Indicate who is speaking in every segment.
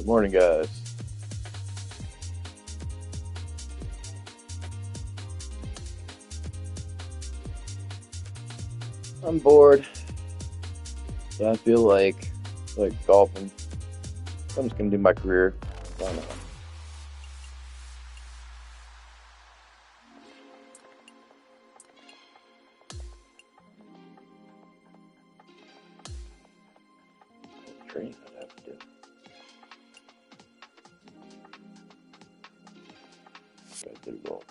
Speaker 1: Good morning, guys. I'm bored, so I feel like golfing. I'm just gonna do my career. Why not? Training I have to do. Gotta do golf.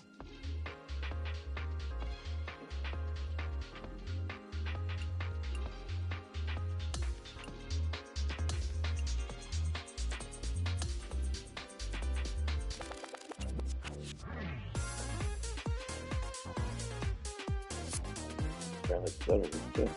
Speaker 1: Apparently it's better than this.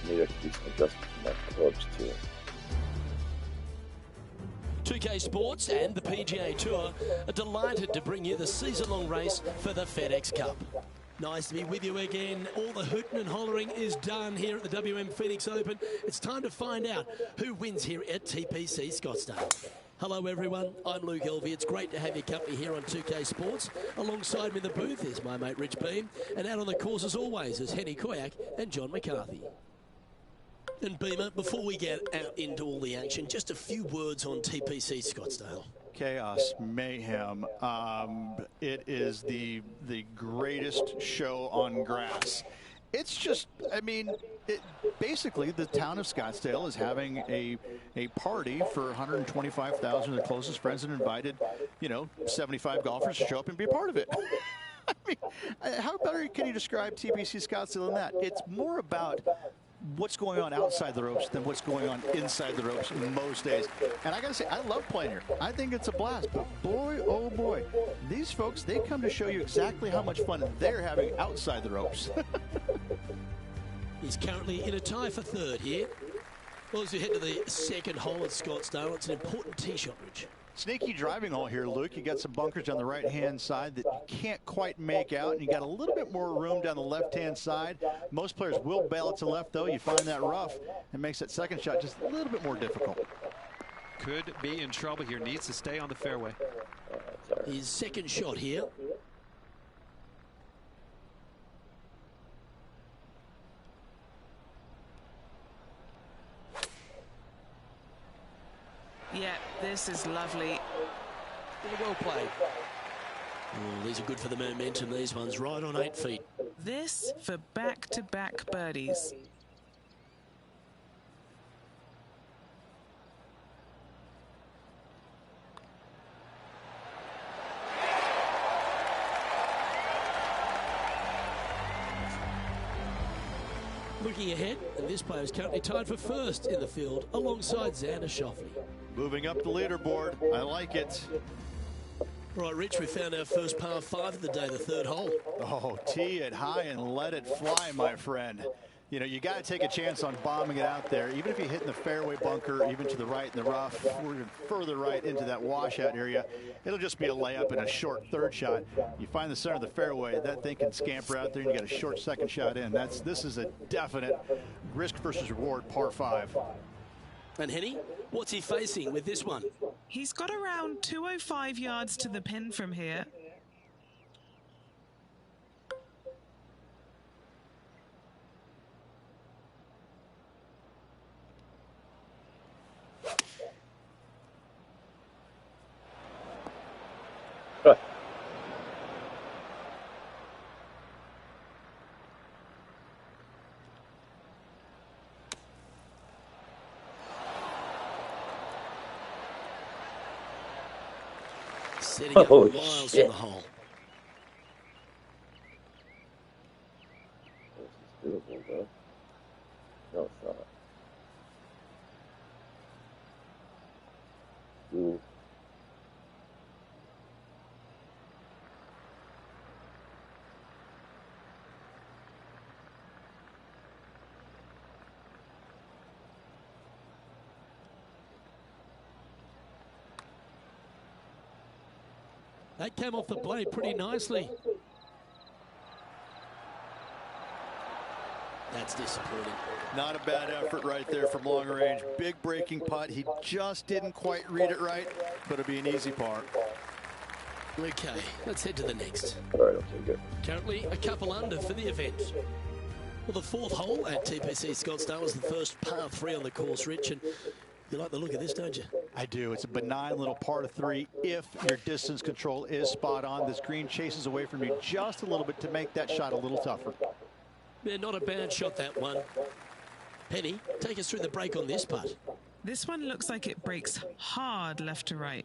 Speaker 1: Maybe I could do some adjustments in my clubs too.
Speaker 2: 2K Sports and the PGA Tour are delighted to bring you the season-long race for the FedEx Cup. Nice to be with you again. All the hooting and hollering is done here at the WM Phoenix Open. It's time to find out who wins here at TPC Scottsdale. Hello everyone, I'm Luke Elvey. It's great to have your company here on 2K Sports. Alongside me in the booth is my mate Rich Beam, and out on the course as always is Henny Koyak and John McCarthy. And Beamer, before we get out into all the action, just a few words on TPC Scottsdale.
Speaker 3: Chaos, mayhem. It is the greatest show on grass. It's just, I mean, basically the town of Scottsdale is having a party for 125,000 of their closest friends and invited, 75 golfers to show up and be a part of it. I mean, how better can you describe TPC Scottsdale than that? It's more about what's going on outside the ropes than what's going on inside the ropes most days. And I gotta say, I love playing here. I think it's a blast, but boy, oh boy, these folks, they come to show you exactly how much fun they're having outside the ropes.
Speaker 2: He's currently in a tie for third here. Well, as we head to the second hole at Scottsdale, it's an important tee shot, Rich.
Speaker 3: Sneaky driving hole here, Luke. You got some bunkers on the right-hand side that you can't quite make out, and you got a little bit more room down the left-hand side. Most players will bail it to left, though. You find that rough, and makes that second shot just a little bit more difficult.
Speaker 4: Could be in trouble here. Needs to stay on the fairway.
Speaker 2: His second shot here.
Speaker 5: Yeah, this is lovely.
Speaker 2: Well played. Oh, these are good for the momentum, these ones, right on 8 feet.
Speaker 5: This for back-to-back birdies.
Speaker 2: Looking ahead, and this player is currently tied for first in the field alongside Xander Schauffele.
Speaker 3: Moving up the leaderboard. I like it.
Speaker 2: Right, Rich, we found our first par 5 of the day, the third hole.
Speaker 3: Oh, tee it high and let it fly, my friend. You know, you got to take a chance on bombing it out there. Even if you hit in the fairway bunker, even to the right in the rough, or even further right into that washout area, it'll just be a layup and a short third shot. You find the center of the fairway, that thing can scamper out there, and you got a short second shot in. This is a definite risk versus reward par 5.
Speaker 2: And Henny, what's he facing with this one?
Speaker 5: He's got around 205 yards to the pin from here.
Speaker 2: Setting up miles from the hole.
Speaker 1: This is doable, though. No, it's not. Ooh.
Speaker 2: That came off the blade pretty nicely. That's disappointing.
Speaker 3: Not a bad effort right there from long range. Big breaking putt. He just didn't quite read it right, but it'll be an easy par.
Speaker 2: Okay, let's head to the next.
Speaker 1: All right, I'll take it.
Speaker 2: Currently a couple under for the event. Well, the fourth hole at TPC Scottsdale was the first par 3 on the course, Rich, and you like the look of this, don't you?
Speaker 3: I do. It's a benign little par 3 if your distance control is spot on. This green chases away from you just a little bit to make that shot a little tougher.
Speaker 2: Yeah, not a bad shot, that one. Penny, take us through the break on this putt.
Speaker 5: This one looks like it breaks hard left to right.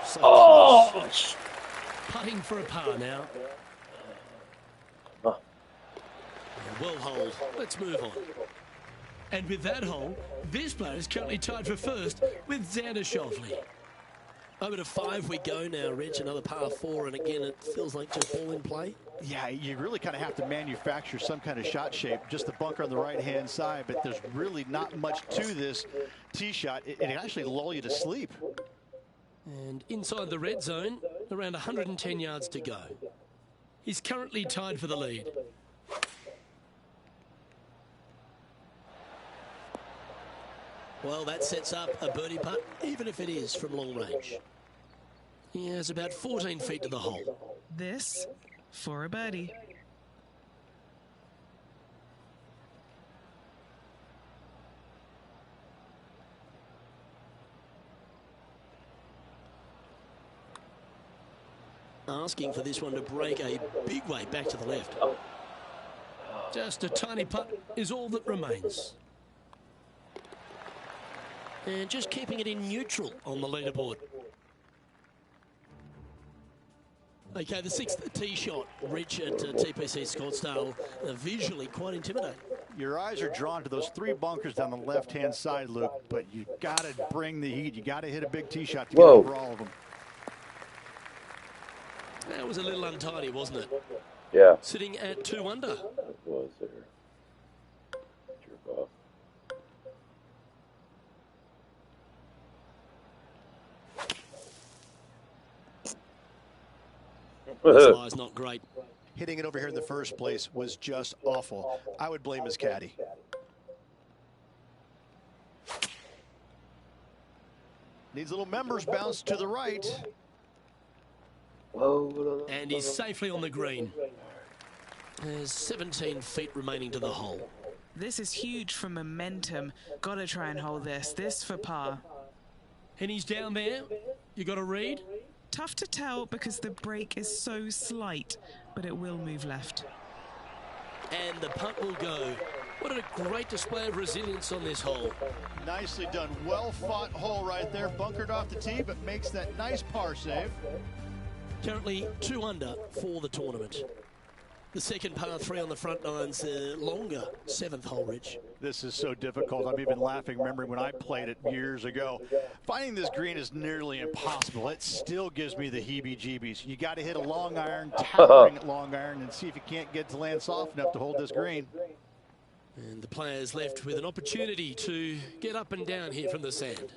Speaker 2: So
Speaker 1: Oh!
Speaker 2: close. Putting for a par now.
Speaker 1: Huh.
Speaker 2: Well hold. Let's move on. And with that hole, this player is currently tied for first with Xander Schauffele. Over to 5 we go now, Rich. Another par 4, and again, it feels like just ball in play.
Speaker 3: Yeah, you really kind of have to manufacture some kind of shot shape. Just the bunker on the right-hand side, but there's really not much to this tee shot. It actually lull you to sleep.
Speaker 2: And inside the red zone, around 110 yards to go. He's currently tied for the lead. Well, that sets up a birdie putt, even if it is from long range. He has about 14 feet to the hole.
Speaker 5: This for a birdie.
Speaker 2: Asking for this one to break a big way back to the left. Just a tiny putt is all that remains. And just keeping it in neutral on the leaderboard. Okay, the 6th tee shot, Rich, at TPC Scottsdale, visually quite intimidating.
Speaker 3: Your eyes are drawn to those 3 bunkers down the left-hand side, Luke, but you got to bring the heat. You got to hit a big tee shot to get over all of them.
Speaker 2: That was a little untidy, wasn't it?
Speaker 1: Yeah.
Speaker 2: Sitting at 2 under.
Speaker 1: It was there. Jerk off.
Speaker 2: This lie's not great.
Speaker 3: Hitting it over here in the first place was just awful. I would blame his caddy. Needs a little members bounce to the right.
Speaker 1: Whoa.
Speaker 2: And he's safely on the green. There's 17 feet remaining to the hole.
Speaker 5: This is huge for momentum. Gotta try and hold this. This for par.
Speaker 2: And he's down there. You got a read?
Speaker 5: Tough to tell because the break is so slight, but it will move left.
Speaker 2: And the putt will go. What a great display of resilience on this hole.
Speaker 3: Nicely done. Well fought hole right there. Bunkered off the tee, but makes that nice par save.
Speaker 2: Currently 2 under for the tournament. The second par 3 on the front nine's longer 7th hole, Rich.
Speaker 3: This is so difficult. I'm even laughing, remembering when I played it years ago. Finding this green is nearly impossible. It still gives me the heebie-jeebies. You got to hit a long iron, towering long iron, and see if you can't get to land soft enough to hold this green.
Speaker 2: And the players left with an opportunity to get up and down here from the sand.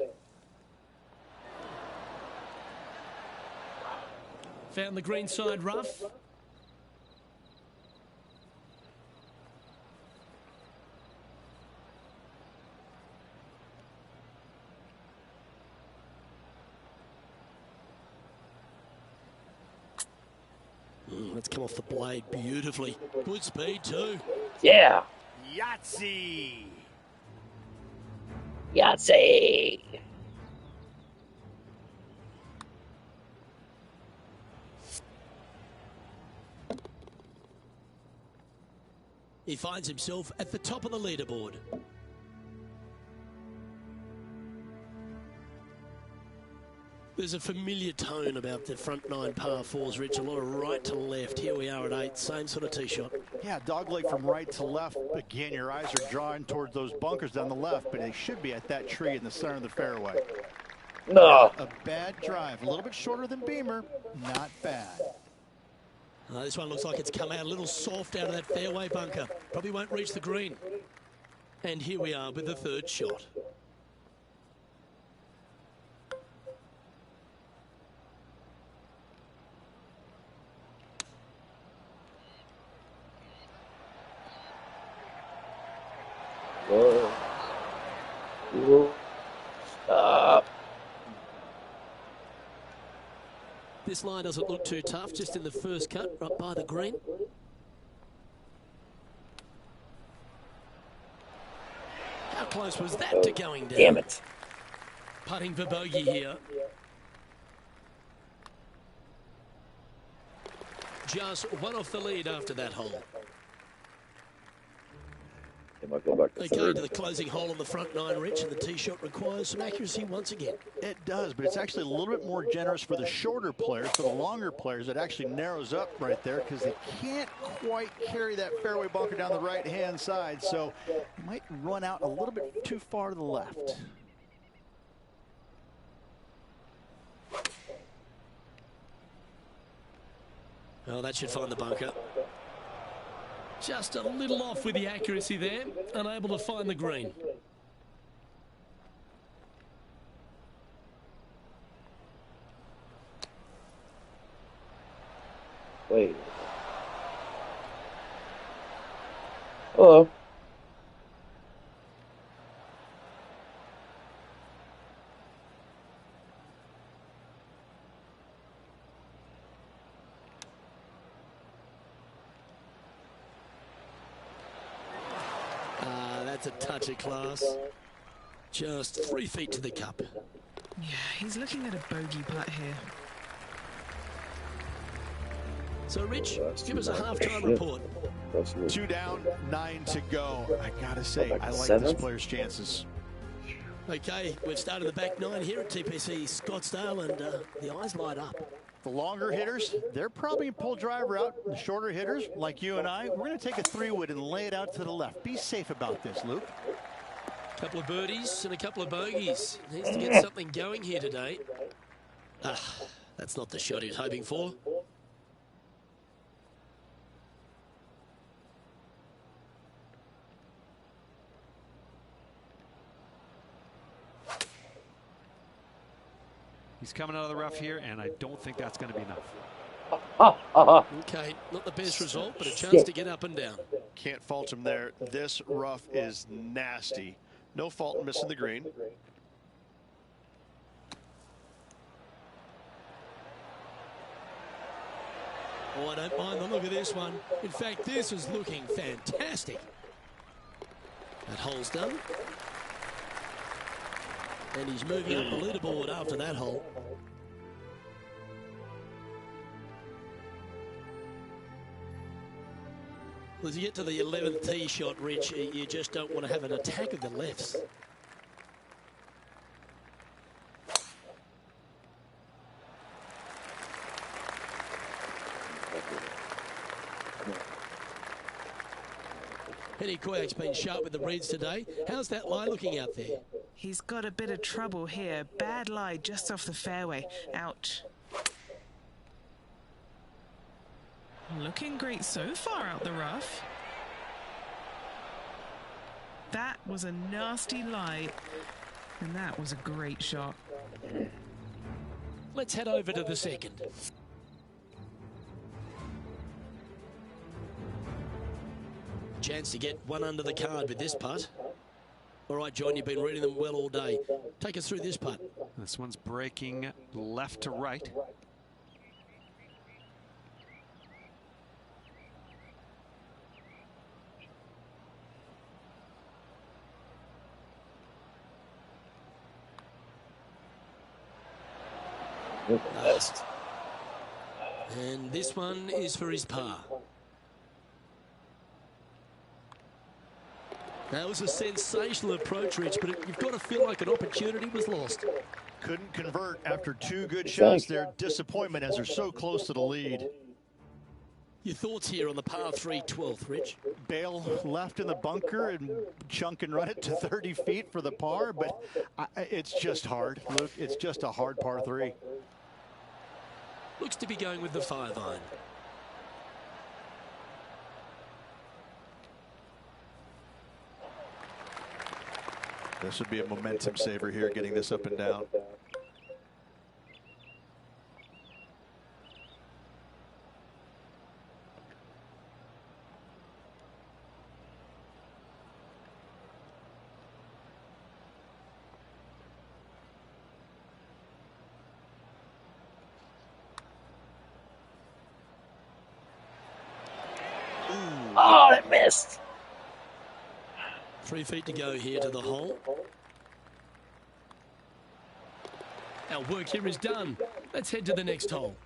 Speaker 2: Found the green side rough. Let's come off the blade beautifully. Good speed too.
Speaker 1: Yeah.
Speaker 3: Yahtzee!
Speaker 1: Yahtzee!
Speaker 2: He finds himself at the top of the leaderboard. There's a familiar tone about the front 9 par 4s, Rich. A lot of right to left. Here we are at 8. Same sort of tee shot.
Speaker 3: Yeah, dogleg from right to left. Again, your eyes are drawn towards those bunkers down the left, but they should be at that tree in the center of the fairway.
Speaker 1: No.
Speaker 3: A bad drive. A little bit shorter than Beamer. Not bad.
Speaker 2: This one looks like it's come out a little soft out of that fairway bunker. Probably won't reach the green. And here we are with the 3rd shot.
Speaker 1: Whoa. Whoa. Stop.
Speaker 2: This line doesn't look too tough, just in the first cut, right by the green. How close was that to going down?
Speaker 1: Damn it.
Speaker 2: Putting for bogey here. Just one off the lead after that hole.
Speaker 1: They might go back to
Speaker 2: They go
Speaker 1: third.
Speaker 2: to the closing hole on the front 9, Rich, and the tee shot requires some accuracy once again.
Speaker 3: It does, but it's actually a little bit more generous for the shorter players. For the longer players, it actually narrows up right there because they can't quite carry that fairway bunker down the right-hand side, so it might run out a little bit too far to the left.
Speaker 2: Well, that should find the bunker. Just a little off with the accuracy there, unable to find the green.
Speaker 1: Wait. Hello.
Speaker 2: That's a touch of class. Just 3 feet to the cup.
Speaker 5: Yeah, he's looking at a bogey putt here.
Speaker 2: So, Rich, give us a half-time report.
Speaker 3: 2 down, 9 to go. I gotta say, I like this player's chances.
Speaker 2: Okay, we've started the back 9 here at TPC Scottsdale, and the eyes light up.
Speaker 3: The longer hitters, they're probably pull driver out. The shorter hitters, like you and I, we're going to take a 3-wood and lay it out to the left. Be safe about this, Luke.
Speaker 2: A couple of birdies and a couple of bogeys. Needs to get something going here today. That's not the shot he was hoping for.
Speaker 4: He's coming out of the rough here, and I don't think that's going to be enough.
Speaker 2: Okay, not the best result, but a chance to get up and down.
Speaker 3: Can't fault him there. This rough is nasty. No fault in missing the green.
Speaker 2: Oh, I don't mind the look of this one. In fact, this is looking fantastic. That hole's done. And he's moving up the leaderboard after that hole. Well, as you get to the 11th tee shot, Rich, you just don't want to have an attack of the lefts. Penny Koyak's been sharp with the reads today. How's that lie looking out there?
Speaker 5: He's got a bit of trouble here. Bad lie just off the fairway. Ouch. Looking great so far out the rough. That was a nasty lie, and that was a great shot.
Speaker 2: Let's head over to the second. Chance to get one under the card with this putt. All right, John, you've been reading them well all day. Take us through this putt.
Speaker 4: This one's breaking left to right.
Speaker 1: Best.
Speaker 2: And this one is for his par. That was a sensational approach, Rich, but you've got to feel like an opportunity was lost.
Speaker 3: Couldn't convert after 2 good shots there. Disappointment as they're so close to the lead.
Speaker 2: Your thoughts here on the par 3 12th, Rich?
Speaker 3: Bale left in the bunker and chunk and run it to 30 feet for the par, but it's just hard, Luke. It's just a hard par 3.
Speaker 2: Looks to be going with the 5-iron.
Speaker 3: This would be a momentum saver here, getting this up and down.
Speaker 1: Oh, it missed.
Speaker 2: 3 feet to go here to the hole. Our work here is done. Let's head to the next hole.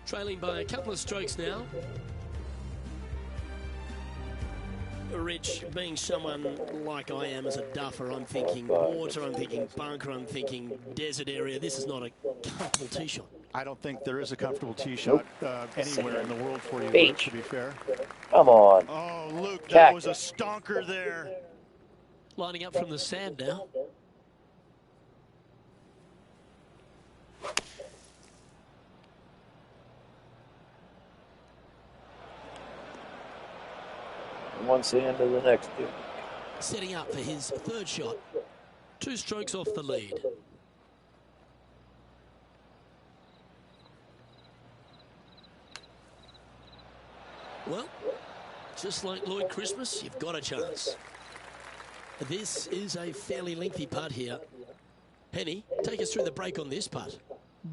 Speaker 2: Trailing by a couple of strokes now. Rich, being someone like I am as a duffer, I'm thinking water, I'm thinking bunker, I'm thinking desert area. This is not a comfortable tee shot.
Speaker 3: I don't think there is a comfortable tee shot anywhere in the world for you,
Speaker 1: Beach.
Speaker 3: Luke, to be fair.
Speaker 1: Come on.
Speaker 3: Oh, Luke, that
Speaker 1: Cactus.
Speaker 3: was a stonker there.
Speaker 2: Lining up from the sand now.
Speaker 1: One sand to the next two.
Speaker 2: Setting up for his third shot. 2 strokes off the lead. Well, just like Lloyd Christmas, you've got a chance. This is a fairly lengthy putt here. Penny, take us through the break on this putt.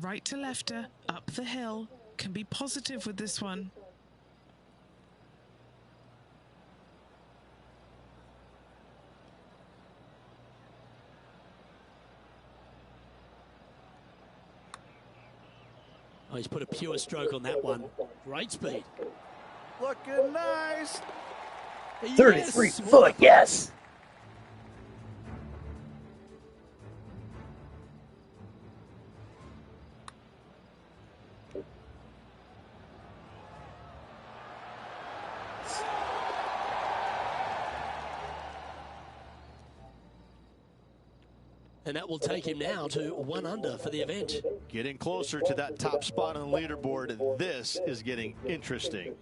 Speaker 5: Right to lefter, up the hill. Can be positive with this one.
Speaker 2: Oh, he's put a pure stroke on that one. Great speed.
Speaker 3: Looking nice.
Speaker 1: 33
Speaker 2: Yes,
Speaker 1: foot, yes.
Speaker 2: And that will take him now to 1 under for the event.
Speaker 3: Getting closer to that top spot on the leaderboard. This is getting interesting.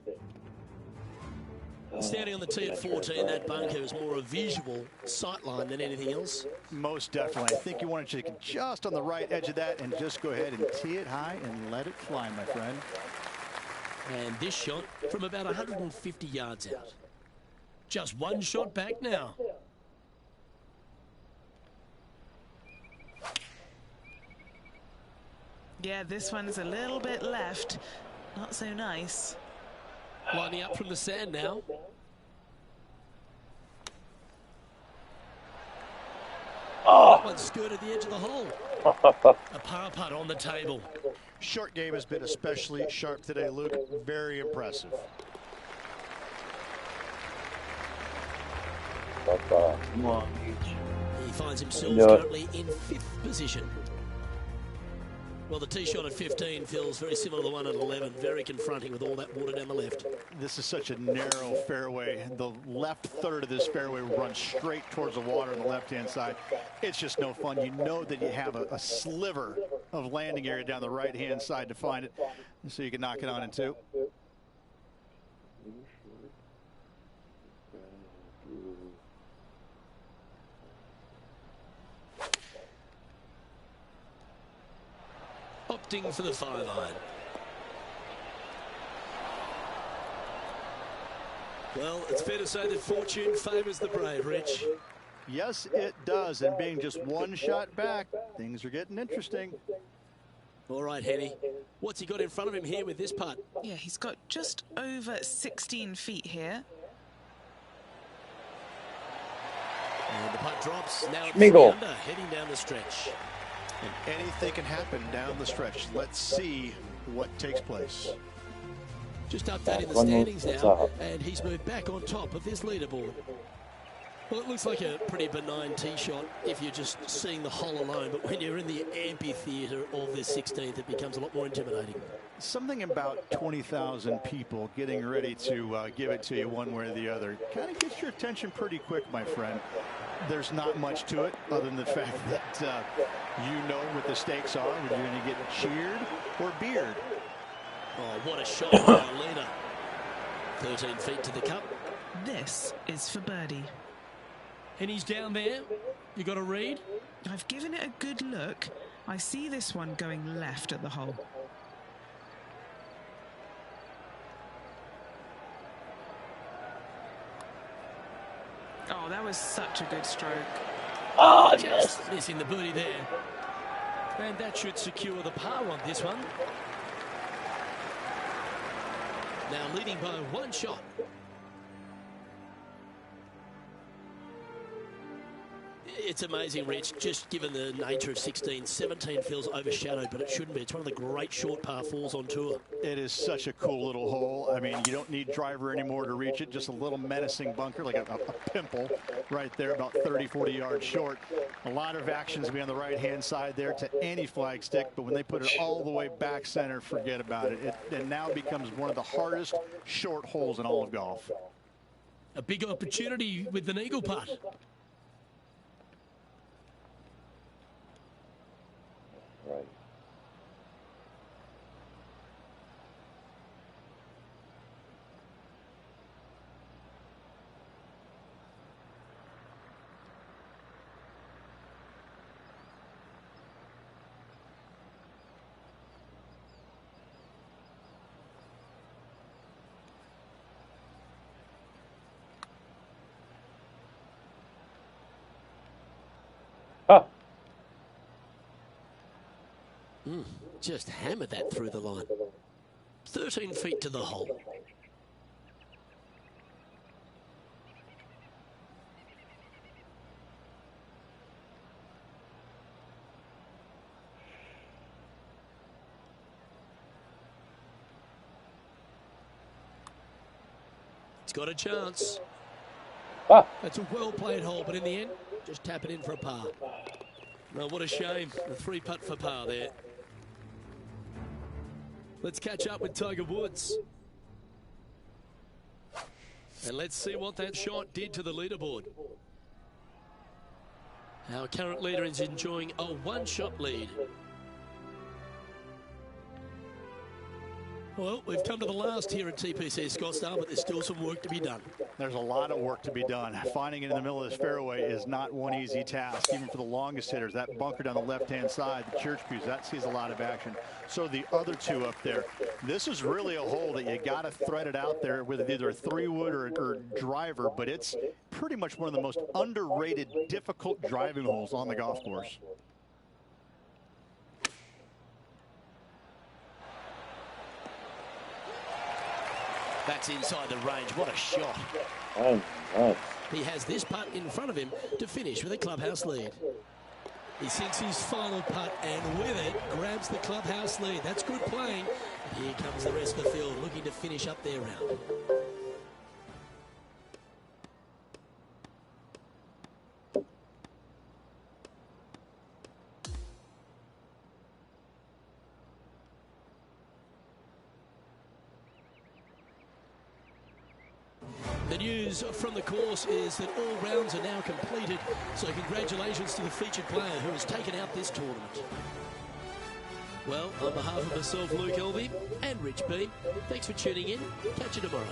Speaker 2: Standing on the tee at 14, that bunker is more a visual sight line than anything else.
Speaker 3: Most definitely. I think you want to check just on the right edge of that and just go ahead and tee it high and let it fly, my friend.
Speaker 2: And this shot from about 150 yards out. Just 1 shot back now.
Speaker 5: Yeah, this one's a little bit left. Not so nice.
Speaker 2: Lining up from the sand now.
Speaker 1: Oh,
Speaker 2: That one skirted the edge of the hole. A par putt on the table.
Speaker 3: Short game has been especially sharp today, Luke. Very impressive.
Speaker 1: come on, Beach.
Speaker 2: He finds himself
Speaker 1: No.
Speaker 2: currently in 5th position. Well, the tee shot at 15 feels very similar to the one at 11. Very confronting with all that water down the left.
Speaker 3: This is such a narrow fairway. The left third of this fairway runs straight towards the water on the left-hand side. It's just no fun. You know that you have a sliver of landing area down the right-hand side to find it, so you can knock it on in two.
Speaker 2: Opting for the 5-iron. Well, it's fair to say that fortune favours the brave, Rich.
Speaker 3: Yes, it does. And being just one shot back, things are getting interesting.
Speaker 2: All right, Henny. What's he got in front of him here with this putt?
Speaker 5: Yeah, he's got just over 16 feet here.
Speaker 2: And the putt drops. Now at
Speaker 1: Schmigel.
Speaker 2: 3 under, heading down the stretch.
Speaker 3: And anything can happen down the stretch. Let's see what takes place.
Speaker 2: Just updating the standings now, and he's moved back on top of this leaderboard. Well, it looks like a pretty benign tee shot if you're just seeing the hole alone, but when you're in the amphitheatre of this 16th, it becomes a lot more intimidating.
Speaker 3: Something about 20,000 people getting ready to give it to you one way or the other kind of gets your attention pretty quick, my friend. There's not much to it other than the fact that you know what the stakes are, whether you're going to get cheered or beered.
Speaker 2: Oh, what a shot by Alina. 13 feet to the cup.
Speaker 5: This is for birdie.
Speaker 2: And he's down there. You got a read?
Speaker 5: I've given it a good look. I see this one going left at the hole. Oh, that was such a good stroke.
Speaker 1: Oh,
Speaker 2: Just missing the birdie there. And that should secure the par on this one. Now leading by one shot. It's amazing, Rich, just given the nature of 16. 17 feels overshadowed, but it shouldn't be. It's one of the great short par fours on tour.
Speaker 3: It is such a cool little hole. I mean, you don't need driver anymore to reach it. Just a little menacing bunker, like a pimple right there, about 30, 40 yards short. A lot of actions be on the right-hand side there to any flag stick, but when they put it all the way back center, forget about it. It now becomes one of the hardest short holes in all of golf.
Speaker 2: A big opportunity with an eagle putt.
Speaker 1: Right. Ah.
Speaker 2: Just hammered that through the line. 13 feet to the hole. It's got a chance.
Speaker 1: Ah.
Speaker 2: That's a well-played hole, but in the end, just tap it in for a par. Well, what a shame. The 3-putt for par there. Let's catch up with Tiger Woods. And let's see what that shot did to the leaderboard. Our current leader is enjoying a one-shot lead. Well, we've come to the last here at TPC Scottsdale, but there's still some work to be done.
Speaker 3: There's a lot of work to be done. Finding it in the middle of this fairway is not one easy task, even for the longest hitters. That bunker down the left-hand side, the church pews, that sees a lot of action. So the other two up there, this is really a hole that you got to thread it out there with either a 3-wood or driver, but it's pretty much one of the most underrated, difficult driving holes on the golf course.
Speaker 2: That's inside the range. What a shot.
Speaker 1: Oh, nice.
Speaker 2: He has this putt in front of him to finish with a clubhouse lead. He sinks his final putt and with it grabs the clubhouse lead. That's good playing. Here comes the rest of the field looking to finish up their round. The news from the course is that all rounds are now completed, so congratulations to the featured player who has taken out this tournament. Well, on behalf of myself, Luke Elby, and Rich B, thanks for tuning in. Catch you tomorrow.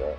Speaker 1: that.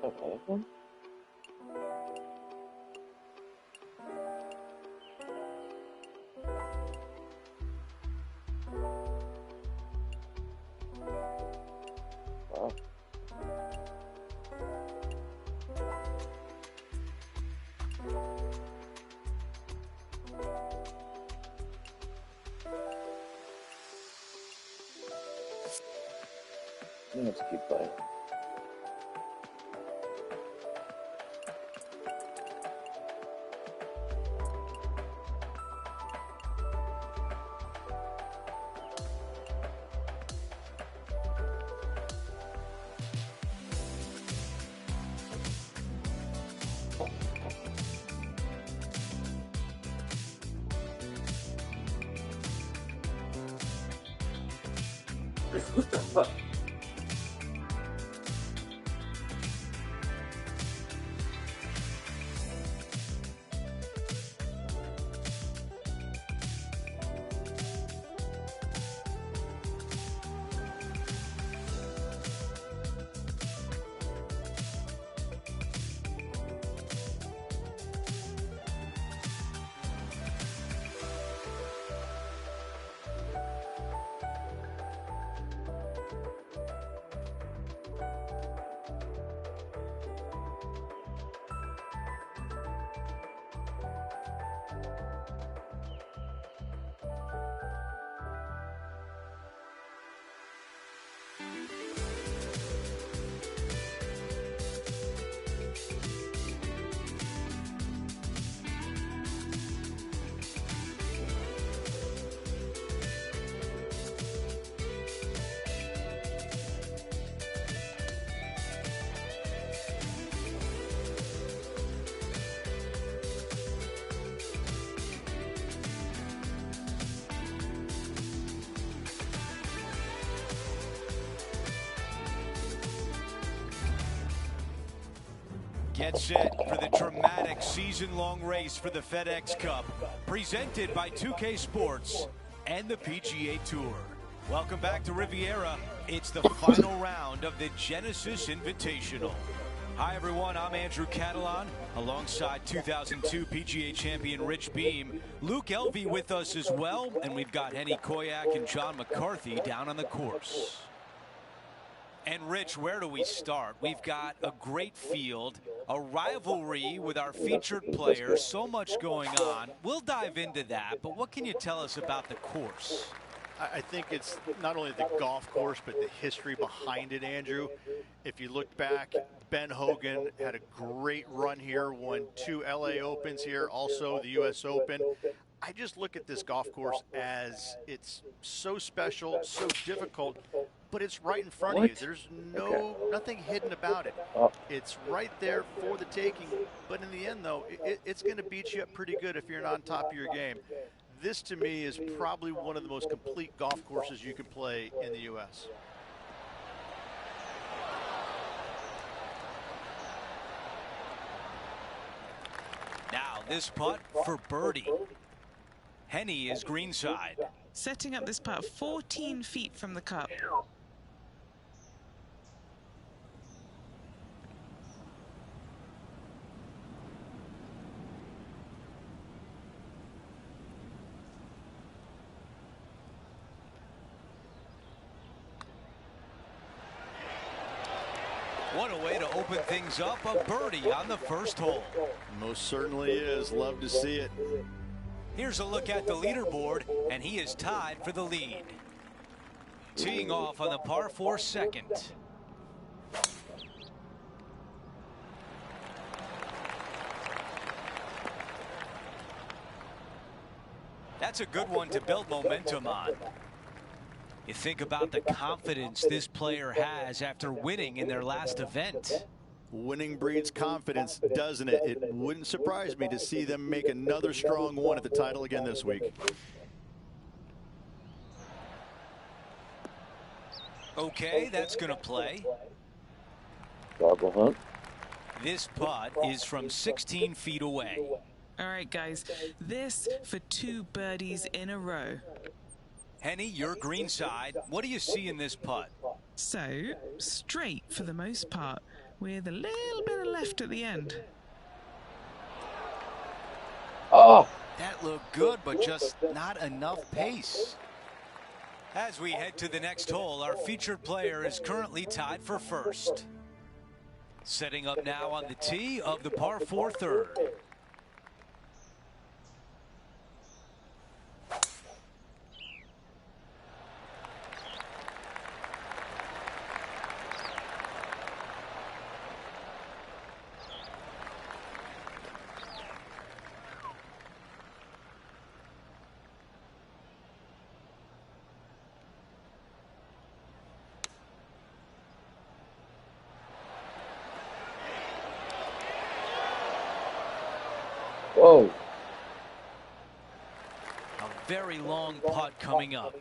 Speaker 1: Okay. Wow. Let's keep playing.
Speaker 6: get set for the dramatic season-long race for the FedEx Cup, presented by 2K Sports and the PGA Tour. Welcome back to Riviera. It's the final round of the Genesis Invitational. Hi, everyone. I'm Andrew Catalan, alongside 2002 PGA champion Rich Beam. Luke Elvey with us as well, and we've got Henny Koyak and John McCarthy down on the course. And Rich, where do we start? We've got a great field, a rivalry with our featured players, so much going on. We'll dive into that, but what can you tell us about the course?
Speaker 3: I think it's not only the golf course, but the history behind it, Andrew. If you look back, Ben Hogan had a great run here, won 2 LA Opens here, also the US Open. I just look at this golf course as it's so special, so difficult, but it's right in front of you. There's nothing hidden about it. It's right there for the taking, but in the end, though, it's going to beat you up pretty good if you're not on top of your game. This, to me, is probably one of the most complete golf courses you can play in the U.S.
Speaker 6: Now, this putt for birdie. Henny is greenside.
Speaker 5: Setting up this putt 14 feet from the cup.
Speaker 6: What a way to open things up, a birdie on the first hole.
Speaker 3: Most certainly is. Love to see it.
Speaker 6: Here's a look at the leaderboard, and he is tied for the lead. Teeing off on the par 4 second. That's a good one to build momentum on. You think about the confidence this player has after winning in their last event.
Speaker 3: Winning breeds confidence, doesn't it? It wouldn't surprise me to see them make another strong one at the title again this week.
Speaker 6: Okay, that's going to play.
Speaker 1: Double hunt.
Speaker 6: This putt is from 16 feet away.
Speaker 5: All right, guys, this for 2 birdies in a row.
Speaker 6: Henny, you're greenside. What do you see in this putt?
Speaker 5: So, straight for the most part, with a little bit of left at the end.
Speaker 1: Oh!
Speaker 6: That looked good, but just not enough pace. As we head to the next hole, our featured player is currently tied for first. Setting up now on the tee of the par 4 third.
Speaker 1: Whoa.
Speaker 6: A very long putt coming up.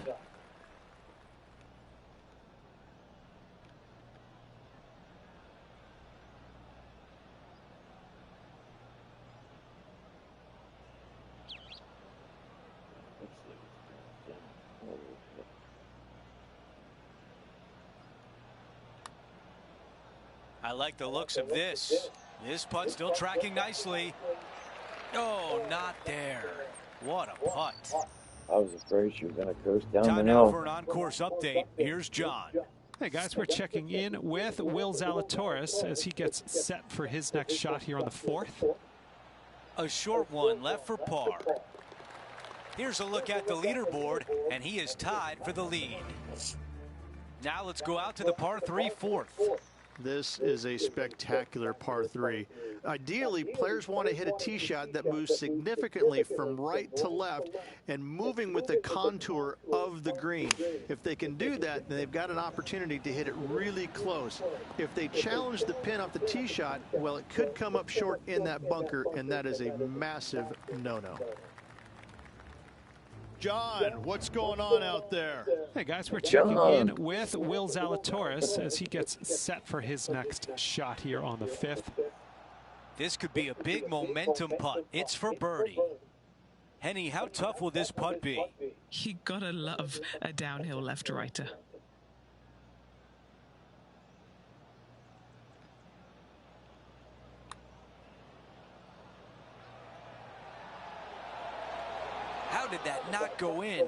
Speaker 6: I like the looks of this. This putt still tracking nicely. Oh, not there. What a putt.
Speaker 1: I was afraid she was going to coast down the
Speaker 6: Time now
Speaker 1: hill.
Speaker 6: for an on-course update. Here's John.
Speaker 4: Hey guys, we're checking in with Will Zalatoris as he gets set for his next shot here on the 4th.
Speaker 6: A short one left for par. Here's a look at the leaderboard, and he is tied for the lead. Now let's go out to the par 3 4th.
Speaker 3: This is a spectacular par 3. Ideally, players want to hit a tee shot that moves significantly from right to left and moving with the contour of the green. If they can do that, then they've got an opportunity to hit it really close. If they challenge the pin off the tee shot, well, it could come up short in that bunker, and that is a massive no-no. John, what's going on out there?
Speaker 4: Hey guys, we're checking in with Will Zalatoris as he gets set for his next shot here on the 5th.
Speaker 6: This could be a big momentum putt. It's for birdie. Henny, how tough will this putt be?
Speaker 5: You gotta love a downhill left-righter.
Speaker 6: How did that not go in?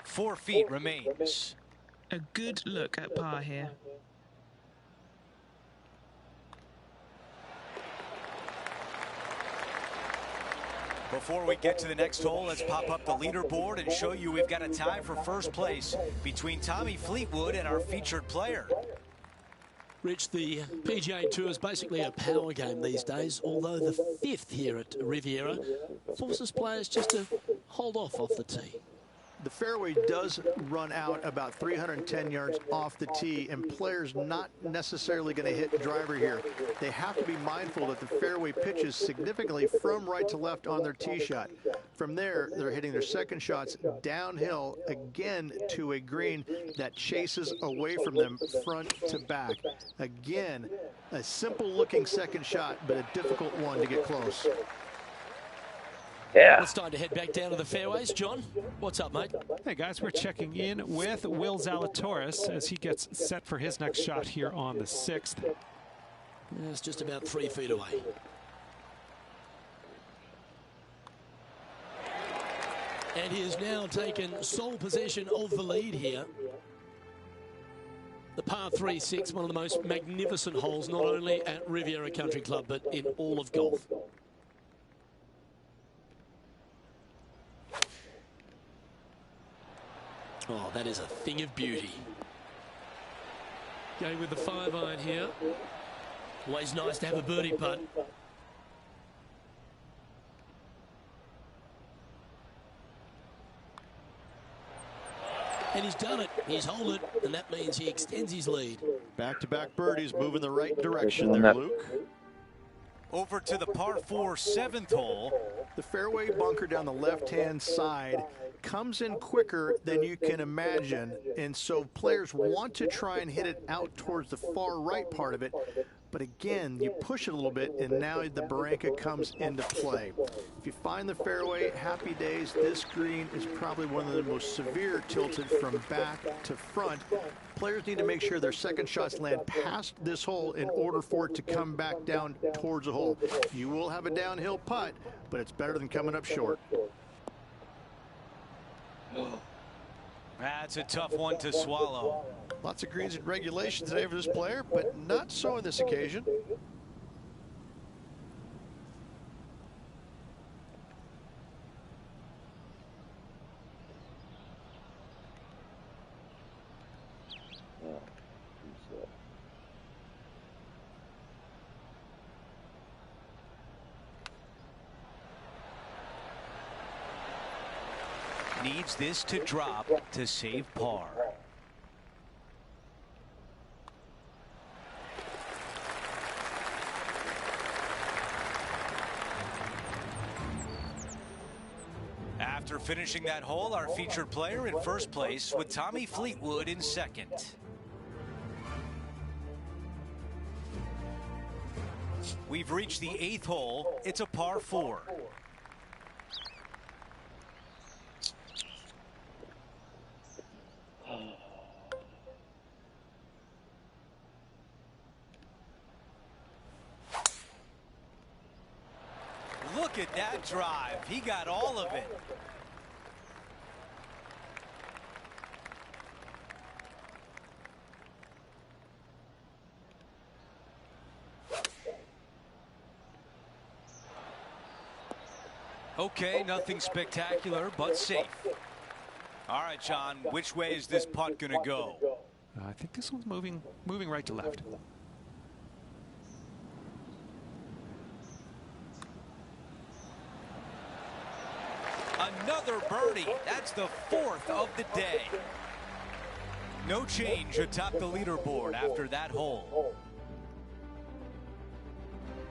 Speaker 6: 4 feet remains.
Speaker 5: A good look at par here.
Speaker 6: Before we get to the next hole, let's pop up the leaderboard and show you we've got a tie for first place between Tommy Fleetwood and our featured player.
Speaker 2: Rich, the PGA Tour is basically a power game these days, although the 5th here at Riviera forces players just to hold off the tee.
Speaker 3: The fairway does run out about 310 yards off the tee, and players not necessarily going to hit driver here. They have to be mindful that the fairway pitches significantly from right to left on their tee shot. From there, they're hitting their second shots downhill again to a green that chases away from them front to back. Again, a simple looking second shot, but a difficult one to get close.
Speaker 1: Yeah.
Speaker 2: It's time to head back down to the fairways. John, what's up, mate?
Speaker 4: Hey guys, we're checking in with Will Zalatoris as he gets set for his next shot here on the 6th.
Speaker 2: It's just about 3 feet away. And he has now taken sole possession of the lead here. The par 3-6, one of the most magnificent holes, not only at Riviera Country Club, but in all of golf. Oh, that is a thing of beauty. Going with the 5-iron here. Always nice to have a birdie putt. And he's done it. He's holed it, and that means he extends his lead.
Speaker 3: Back-to-back birdies moving the right direction there, Luke.
Speaker 6: Over to the par 4 7th hole.
Speaker 3: The fairway bunker down the left-hand side comes in quicker than you can imagine, and so players want to try and hit it out towards the far right part of it. But again, you push it a little bit, and now the barranca comes into play. If you find the fairway, happy days. This green is probably one of the most severe tilted from back to front. Players need to make sure their second shots land past this hole in order for it to come back down towards the hole. You will have a downhill putt, but it's better than coming up short.
Speaker 6: That's a tough one to swallow.
Speaker 3: Lots of greens in regulation today for this player, but not so on this occasion.
Speaker 6: Needs this to drop to save par. After finishing that hole, our featured player in first place with Tommy Fleetwood in second. We've reached the 8th hole. It's a par 4. Look at that drive. He got all of it. Okay, nothing spectacular, but safe. All right, John, which way is this putt going to go?
Speaker 4: I think this one's moving right to left.
Speaker 6: Another birdie. That's the 4th of the day. No change atop the leaderboard after that hole.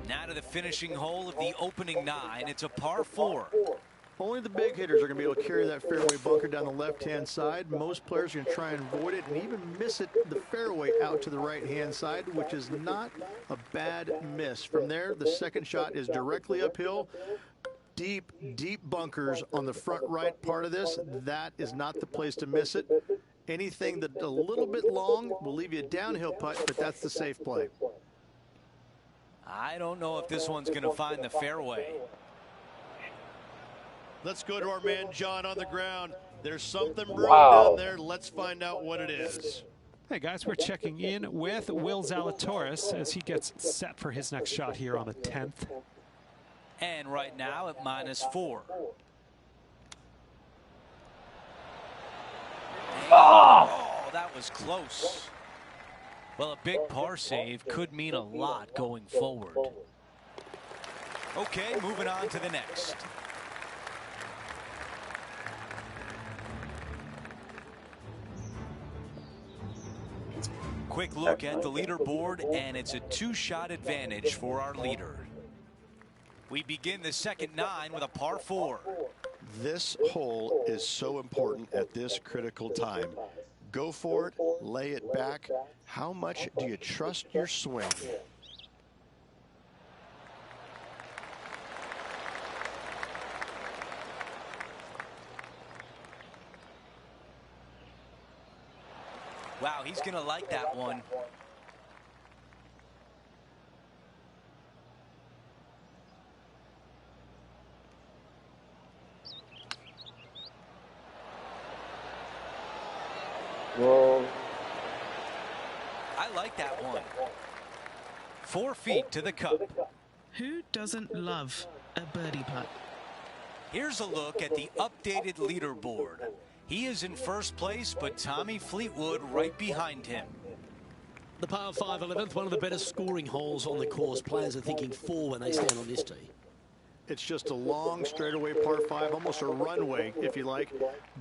Speaker 6: Now to the finishing hole of the opening 9. It's a par 4.
Speaker 3: Only the big hitters are going to be able to carry that fairway bunker down the left-hand side. Most players are going to try and avoid it and even miss it the fairway out to the right-hand side, which is not a bad miss. From there, the second shot is directly uphill. Deep, deep bunkers on the front right part of this. That is not the place to miss it. Anything that a little bit long will leave you a downhill putt, but that's the safe play.
Speaker 6: I don't know if this one's going to find the fairway.
Speaker 7: Let's go to our man John on the ground. There's something brewing down there. Let's find out what it is.
Speaker 4: Hey guys, we're checking in with Will Zalatoris as he gets set for his next shot here on the 10th.
Speaker 6: And right now at -4. Oh, that was close. Well, a big par save could mean a lot going forward. Okay, moving on to the next. Quick look at the leaderboard, and it's a 2-shot advantage for our leader. We begin the second 9 with a par 4.
Speaker 7: This hole is so important at this critical time. Go for it, lay it back. How much do you trust your swing?
Speaker 6: Wow, he's going to like that one.
Speaker 1: Well,
Speaker 6: I like that one. 4 feet to the cup.
Speaker 5: Who doesn't love a birdie putt?
Speaker 6: Here's a look at the updated leaderboard. He is in first place, but Tommy Fleetwood right behind him.
Speaker 2: The par 5 11th, one of the better scoring holes on the course. Players are thinking 4 when they stand on this tee.
Speaker 3: It's just a long straightaway par 5, almost a runway, if you like.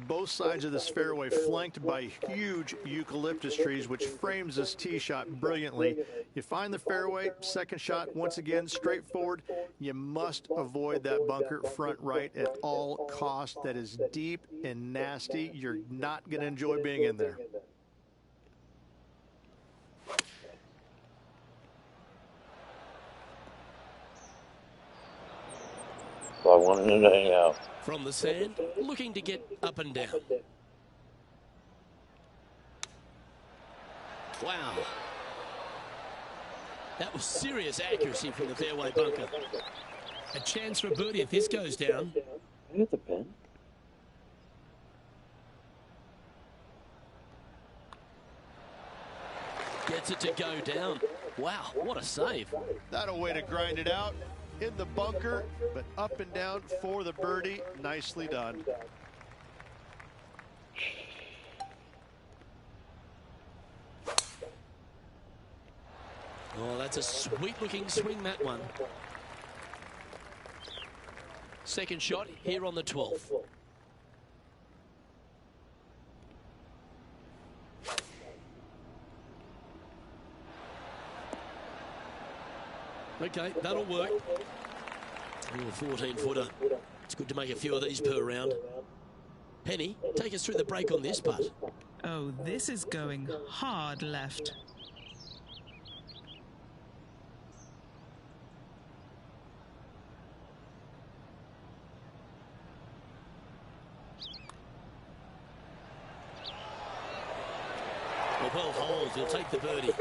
Speaker 3: Both sides of this fairway flanked by huge eucalyptus trees, which frames this tee shot brilliantly. You find the fairway, second shot, once again, straightforward. You must avoid that bunker front right at all costs. That is deep and nasty. You're not going to enjoy being in there.
Speaker 1: I wanted to hang out.
Speaker 2: From the sand, looking to get up and down. Wow. That was serious accuracy from the fairway bunker. A chance for a birdie if this goes down.
Speaker 1: Look at the pin.
Speaker 2: Gets it to go down. Wow, what a save.
Speaker 7: That a way to grind it out. In the bunker, but up and down for the birdie. Nicely done.
Speaker 2: Oh, that's a sweet-looking swing, that one. Second shot here on the 12th. Okay, that'll work. Oh, 14-footer. It's good to make a few of these per round. Penny, take us through the break on this putt.
Speaker 5: Oh, this is going hard left.
Speaker 2: Well, 12 holes, he'll take the birdie.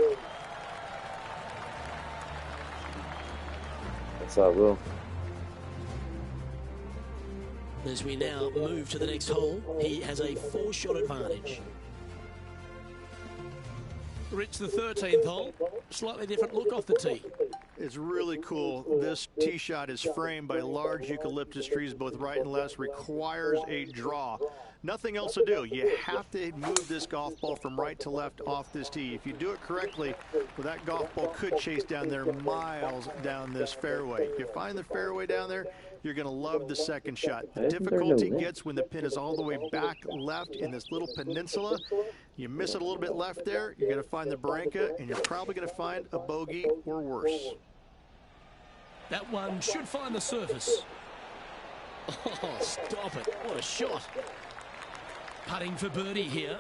Speaker 1: That's how I will.
Speaker 2: As we now move to the next hole, he has a 4-shot advantage. Rich, the 13th hole, slightly different look off the tee.
Speaker 3: It's really cool. This tee shot is framed by large eucalyptus trees, both right and left, requires a draw. Nothing else to do. You have to move this golf ball from right to left off this tee. If you do it correctly, well, that golf ball could chase down there miles down this fairway. If you find the fairway down there, you're going to love the second shot. The difficulty gets when the pin is all the way back left in this little peninsula. You miss it a little bit left there, you're going to find the barranca, and you're probably going to find a bogey or worse.
Speaker 2: That one should find the surface. Oh, stop it. What a shot. Putting for birdie here.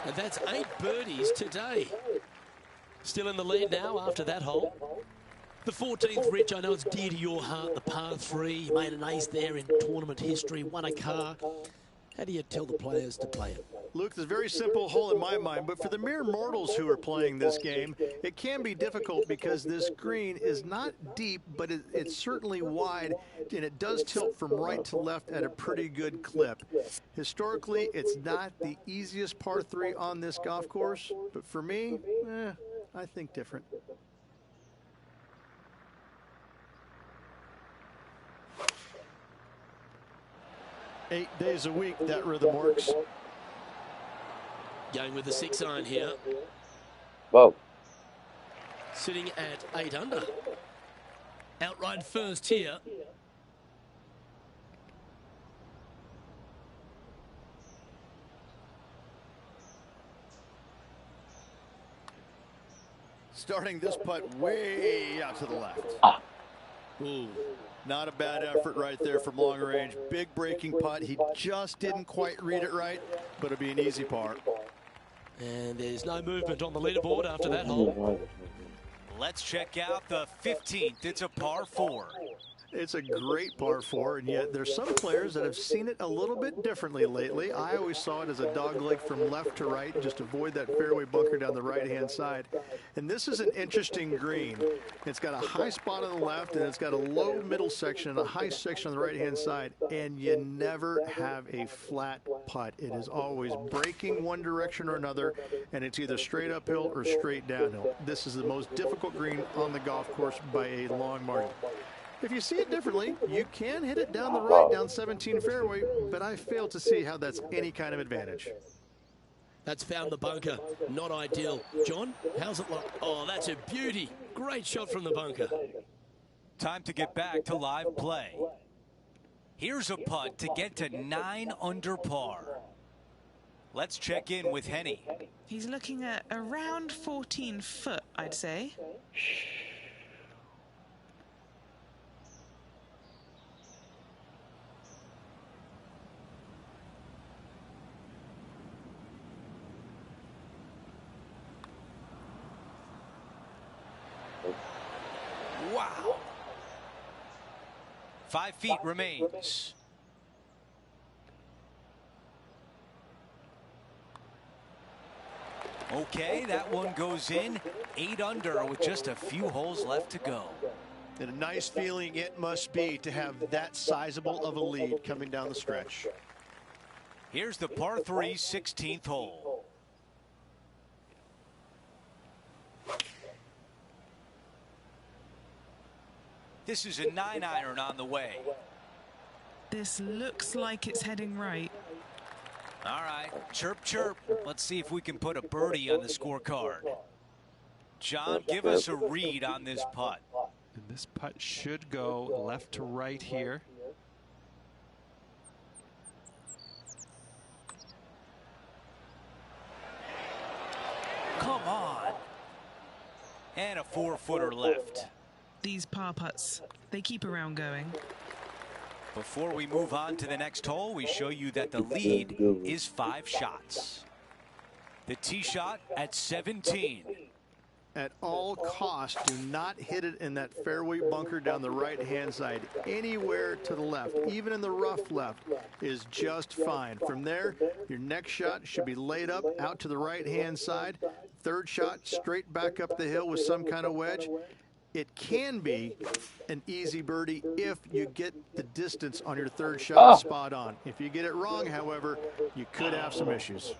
Speaker 2: And that's 8 birdies today. Still in the lead now after that hole. The 14th, Rich, I know it's dear to your heart, the par 3. You made an ace there in tournament history, won a car. How do you tell the players to play it?
Speaker 3: Luke, it's a very simple hole in my mind, but for the mere mortals who are playing this game, it can be difficult because this green is not deep, but it's certainly wide, and it does tilt from right to left at a pretty good clip. Historically, it's not the easiest par 3 on this golf course, but for me, I think different. Eight days a week, that rhythm works.
Speaker 2: Going with the 6-iron here.
Speaker 1: Whoa.
Speaker 2: Sitting at 8 under. Outright first here.
Speaker 3: Starting this putt way out to the left.
Speaker 2: Ooh.
Speaker 3: Not a bad effort right there from long range. Big breaking putt. He just didn't quite read it right, but it'll be an easy par.
Speaker 2: And there's no movement on the leaderboard after that hole.
Speaker 6: Let's check out the 15th. It's a par 4.
Speaker 3: It's a great par 4, and yet there's some players that have seen it a little bit differently lately. I always saw it as a dog leg from left to right, just avoid that fairway bunker down the right-hand side. And this is an interesting green. It's got a high spot on the left, and it's got a low middle section and a high section on the right-hand side, and you never have a flat putt. It is always breaking one direction or another, and it's either straight uphill or straight downhill. This is the most difficult green on the golf course by a long margin. If you see it differently, you can hit it down the right, down 17 fairway, but I fail to see how that's any kind of advantage.
Speaker 2: That's found the bunker. Not ideal. John, how's it look? Oh, that's a beauty. Great shot from the bunker.
Speaker 6: Time to get back to live play. Here's a putt to get to 9 under par. Let's check in with Henny.
Speaker 5: He's looking at around 14 foot, I'd say.
Speaker 6: Wow. 5 feet remains. Okay, that one goes in. 8 under with just a few holes left to go.
Speaker 3: And a nice feeling it must be to have that sizable of a lead coming down the stretch.
Speaker 6: Here's the par 3 16th hole. This is a 9-iron on the way.
Speaker 5: This looks like it's heading right.
Speaker 6: All right, chirp, chirp. Let's see if we can put a birdie on the scorecard. John, give us a read on this putt.
Speaker 4: And this putt should go left to right here.
Speaker 6: Come on. And a 4-footer left.
Speaker 5: These par putts, they keep around going.
Speaker 6: Before we move on to the next hole, we show you that the lead is 5 shots. The tee shot at 17.
Speaker 3: At all costs, do not hit it in that fairway bunker down the right-hand side. Anywhere to the left, even in the rough left, is just fine. From there, your next shot should be laid up out to the right-hand side. Third shot, straight back up the hill with some kind of wedge. It can be an easy birdie if you get the distance on your third shot spot on. If you get it wrong, however, you could have some issues.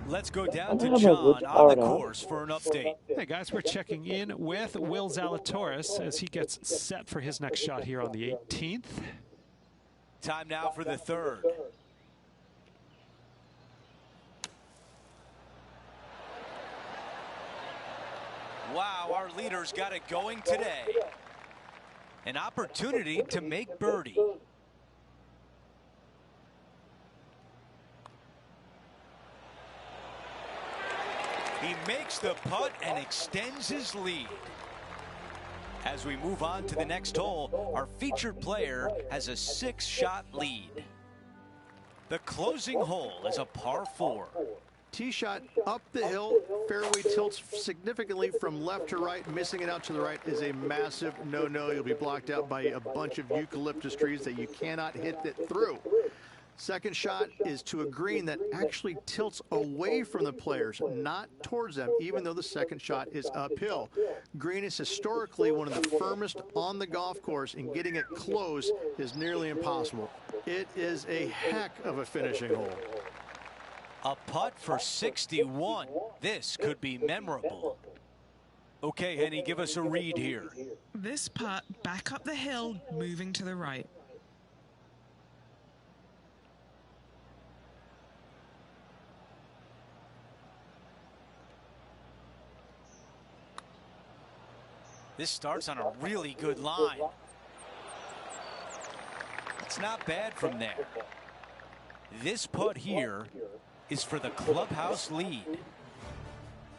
Speaker 6: Let's go down to John on the course for an update.
Speaker 4: Hey guys, we're checking in with Will Zalatoris as he gets set for his next shot here on the 18th.
Speaker 6: Time now for the third. Wow, our leader's got it going today. An opportunity to make birdie. He He makes the putt and extends his lead. As we move on to the next hole, our featured player has a 6-shot lead. The closing hole is a par 4.
Speaker 3: Tee shot up the hill, fairway tilts significantly from left to right. Missing it out to the right is a massive no-no. You'll be blocked out by a bunch of eucalyptus trees that you cannot hit it through. Second shot is to a green that actually tilts away from the players, not towards them, even though the second shot is uphill. Green is historically one of the firmest on the golf course, and getting it close is nearly impossible. It is a heck of a finishing hole.
Speaker 6: A putt for 61. This could be memorable. Okay, Henny, give us a read here.
Speaker 5: This putt back up the hill, moving to the right.
Speaker 6: This starts on a really good line. It's not bad from there. This putt here is for the clubhouse lead.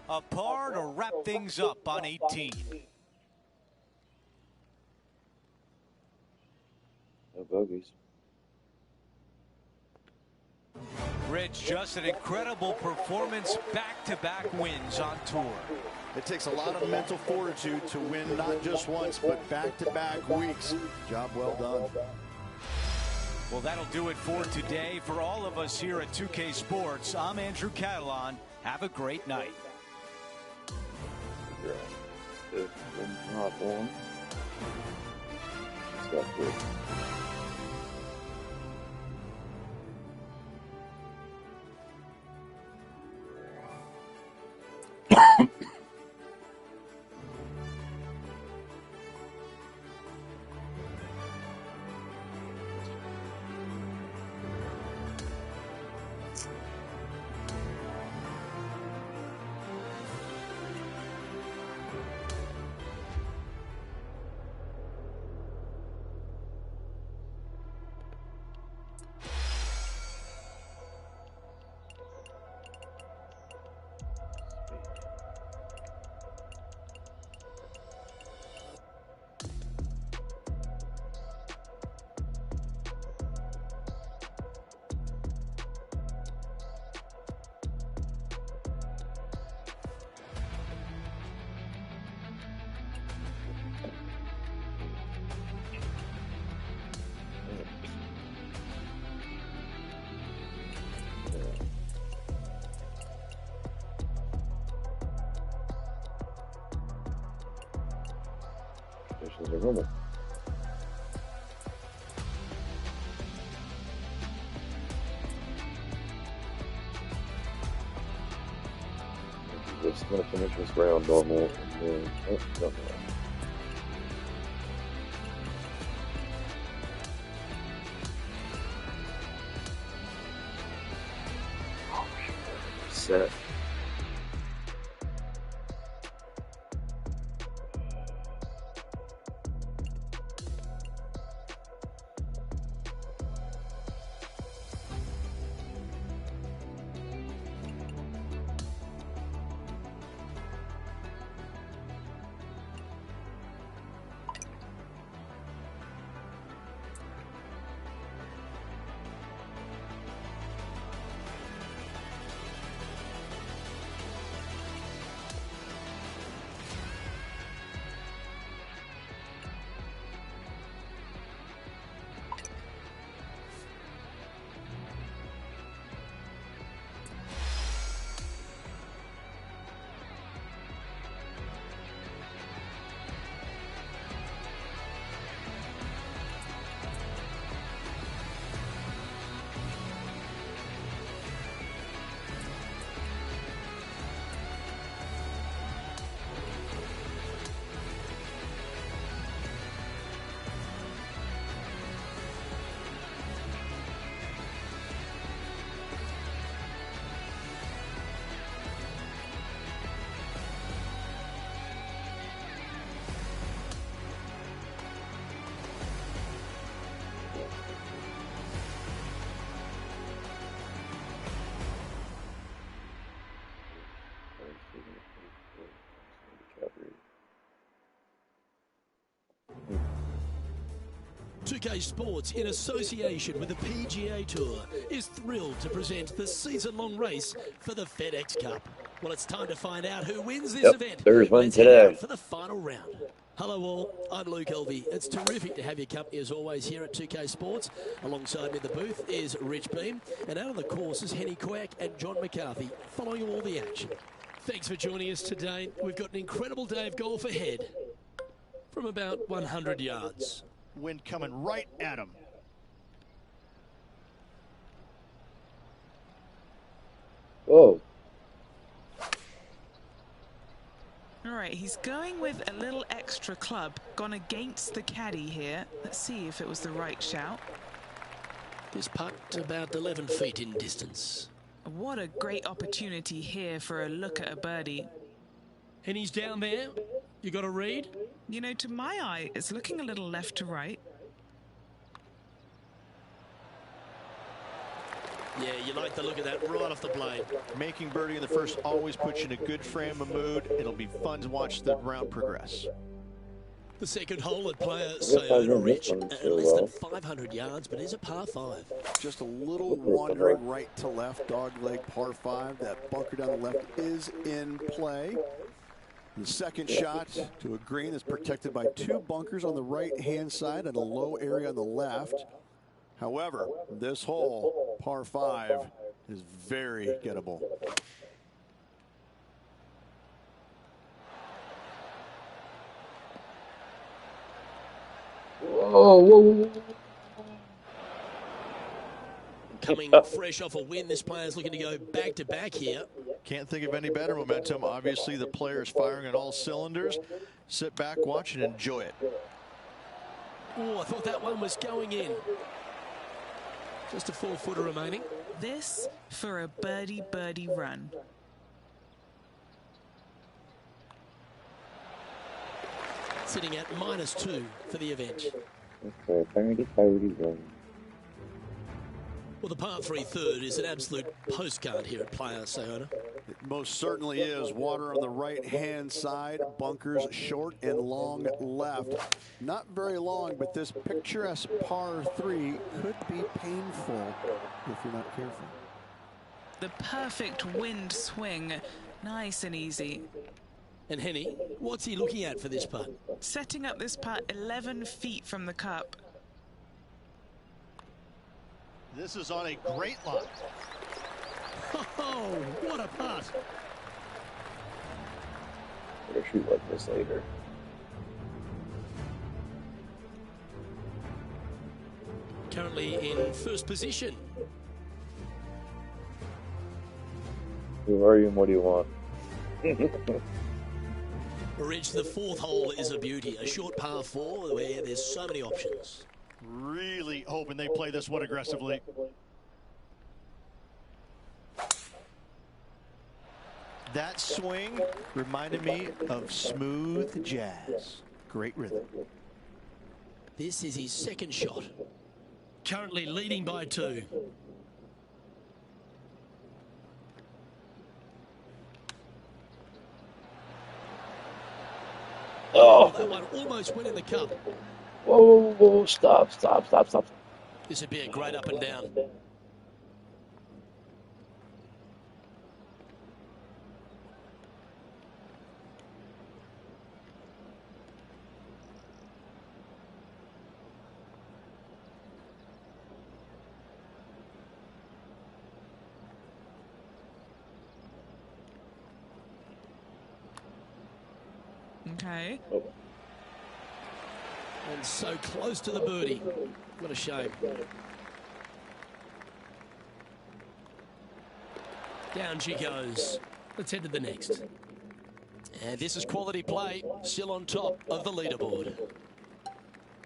Speaker 6: A par to wrap things up on 18.
Speaker 1: No bogeys.
Speaker 6: Rich, just an incredible performance, back-to-back wins on tour.
Speaker 3: It takes a lot of mental fortitude to win not just once, but back-to-back weeks. Job well done.
Speaker 6: Well, that'll do it for today. For all of us here at 2K Sports, I'm Andrew Catalan. Have a great night.
Speaker 1: Yeah. It's not one. Stuff good. Conditions are normal. Just gonna finish this round normal and then don't know. Set.
Speaker 2: 2K Sports, in association with the PGA Tour, is thrilled to present the season-long race for the FedEx Cup. Well, it's time to find out who wins this event.
Speaker 1: There's one
Speaker 2: Let's head
Speaker 1: today.
Speaker 2: out for the final round. Hello all, I'm Luke Elvey. It's terrific to have your company as always here at 2K Sports. Alongside me in the booth is Rich Beam, and out on the course is Henny Quack and John McCarthy, following all the action. Thanks for joining us today. We've got an incredible day of golf ahead from about 100 yards.
Speaker 3: Wind coming right at him.
Speaker 1: Whoa.
Speaker 5: All right, he's going with a little extra club, gone against the caddy here. Let's see if it was the right shout.
Speaker 2: This putt about 11 feet in distance.
Speaker 5: What a great opportunity here for a look at a birdie.
Speaker 2: And he's down there. You got a read?
Speaker 5: You know, to my eye, it's looking a little left to right.
Speaker 2: Yeah, you like the look of that right off the blade.
Speaker 3: Making birdie in the first always puts you in a good frame of mood. It'll be fun to watch the round progress.
Speaker 2: The second hole at player
Speaker 1: I guess I know
Speaker 2: Rich,
Speaker 1: this one so
Speaker 2: less than
Speaker 1: well.
Speaker 2: 500 yards, but is a par 5.
Speaker 7: Just a little wandering right to left, dog leg par 5. That bunker down the left is in play. The second shot to a green is protected by 2 bunkers on the right-hand side and a low area on the left. However, this hole, par 5, is very gettable.
Speaker 1: Whoa, whoa, whoa.
Speaker 2: Coming fresh off a win, this player's looking to go back-to-back here.
Speaker 3: Can't think of any better momentum. Obviously, the player is firing on all cylinders. Sit back, watch, and enjoy it.
Speaker 2: Oh, I thought that one was going in. Just a 4-footer remaining.
Speaker 5: This for a birdie run.
Speaker 2: Sitting at -2 for the event.
Speaker 1: Okay, birdie run.
Speaker 2: Well, the par 3 third is an absolute postcard here at Playa Sayona.
Speaker 7: It most certainly is. Water on the right-hand side, bunkers short and long left. Not very long, but this picturesque par 3 could be painful if you're not careful.
Speaker 5: The perfect wind swing, nice and easy.
Speaker 2: And Henny, what's he looking at for this putt?
Speaker 5: Setting up this putt 11 feet from the cup.
Speaker 3: This is on a great line.
Speaker 2: Oh, what a putt.
Speaker 1: Better shoot like this later.
Speaker 2: Currently in first position.
Speaker 1: Who are you and what do you want?
Speaker 2: Rich, the 4th hole is a beauty. A short par 4 where there's so many options.
Speaker 3: Really hoping they play this one aggressively. That swing reminded me of smooth jazz. Great rhythm.
Speaker 2: This is his second shot. Currently leading by 2. Oh, that one almost went in the cup.
Speaker 1: Whoa, whoa, whoa, stop.
Speaker 2: This would be a great up and down.
Speaker 5: Okay.
Speaker 2: And so close to the birdie. What a shame. Down she goes. Let's head to the next. And this is quality play, still on top of the leaderboard.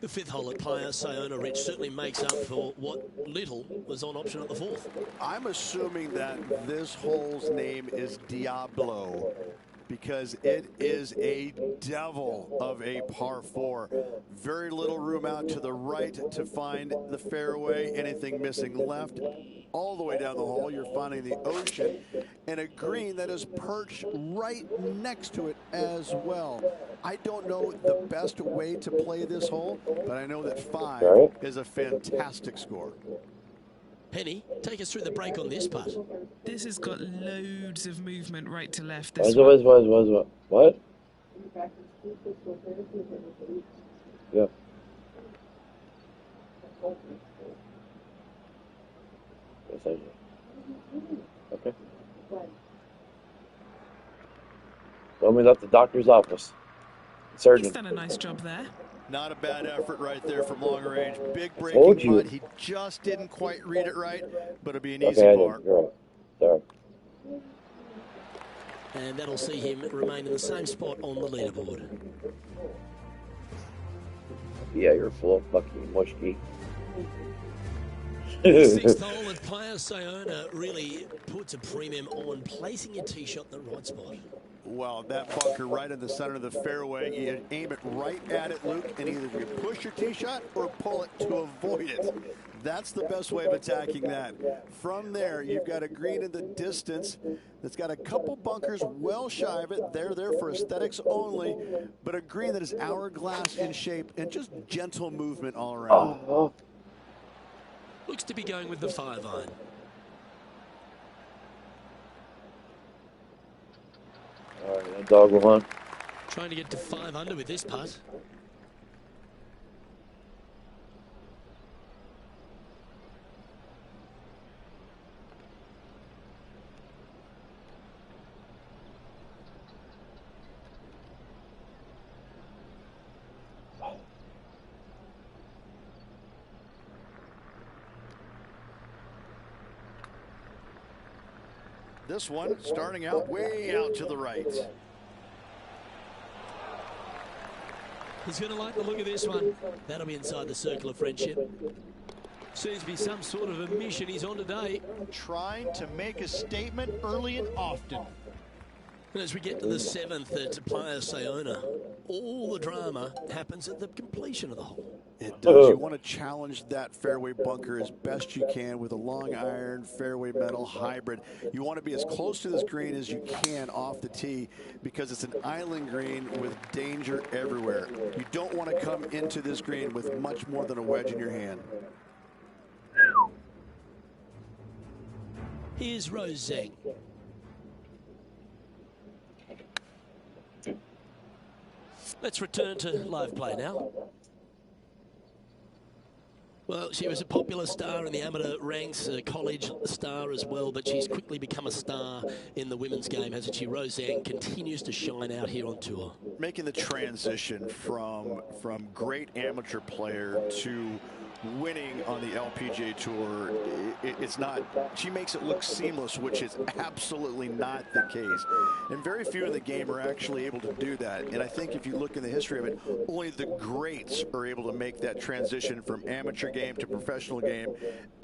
Speaker 2: The 5th hole at Playa Sayona, Rich, certainly makes up for what little was on option at the 4th.
Speaker 7: I'm assuming that this hole's name is Diablo, because it is a devil of a par 4. Very little room out to the right to find the fairway. Anything missing left. All the way down the hole, you're finding the ocean. and a green that is perched right next to it as well. I don't know the best way to play this hole, but I know that 5 is a fantastic score.
Speaker 2: Penny, take us through the break on this putt.
Speaker 5: This has got loads of movement right to left.
Speaker 1: What? Yeah. Yes, I do. Okay. Well, we left the doctor's office. Surgeon.
Speaker 5: He's done a nice job there.
Speaker 3: Not a bad effort right there from long range. Big breaking putt. He just didn't quite read it right, but it'll be an easy par.
Speaker 1: You're right. Sorry.
Speaker 2: And that'll see him remain in the same spot on the leaderboard.
Speaker 1: Yeah, you're full of fucking mushki.
Speaker 2: Sixth hole with Pga Tour really puts a premium on placing your tee shot in the right spot.
Speaker 7: Well, that bunker right in the center of the fairway, you aim it right at it, Luke, and either you push your tee shot or pull it to avoid it. That's the best way of attacking that. From there, you've got a green in the distance that's got a couple bunkers well shy of it. They're there for aesthetics only, but a green that is hourglass in shape and just gentle movement all around.
Speaker 2: Looks to be going with the 5-iron.
Speaker 1: All right, dog will hunt.
Speaker 2: Trying to get to 5 under with this putt.
Speaker 7: This one starting out way out to the right.
Speaker 2: He's going to like the look of this one. That'll be inside the circle of friendship. Seems to be some sort of a mission he's on today.
Speaker 3: Trying to make a statement early and often.
Speaker 2: And as we get to the 7th at Pga Tour, all the drama happens at the completion of the hole.
Speaker 7: It does. You want to challenge that fairway bunker as best you can with a long iron fairway metal hybrid. You want to be as close to this green as you can off the tee because it's an island green with danger everywhere. You don't want to come into this green with much more than a wedge in your hand.
Speaker 2: Here's Rose Zhang. Let's return to live play now. Well, she was a popular star in the amateur ranks, a college star as well, but she's quickly become a star in the women's game, hasn't she? Rose Zhang continues to shine out here on tour.
Speaker 7: Making the transition from great amateur player to winning on the LPGA Tour, it's not, she makes it look seamless, which is absolutely not the case. And very few in the game are actually able to do that. And I think if you look in the history of it, only the greats are able to make that transition from amateur game to professional game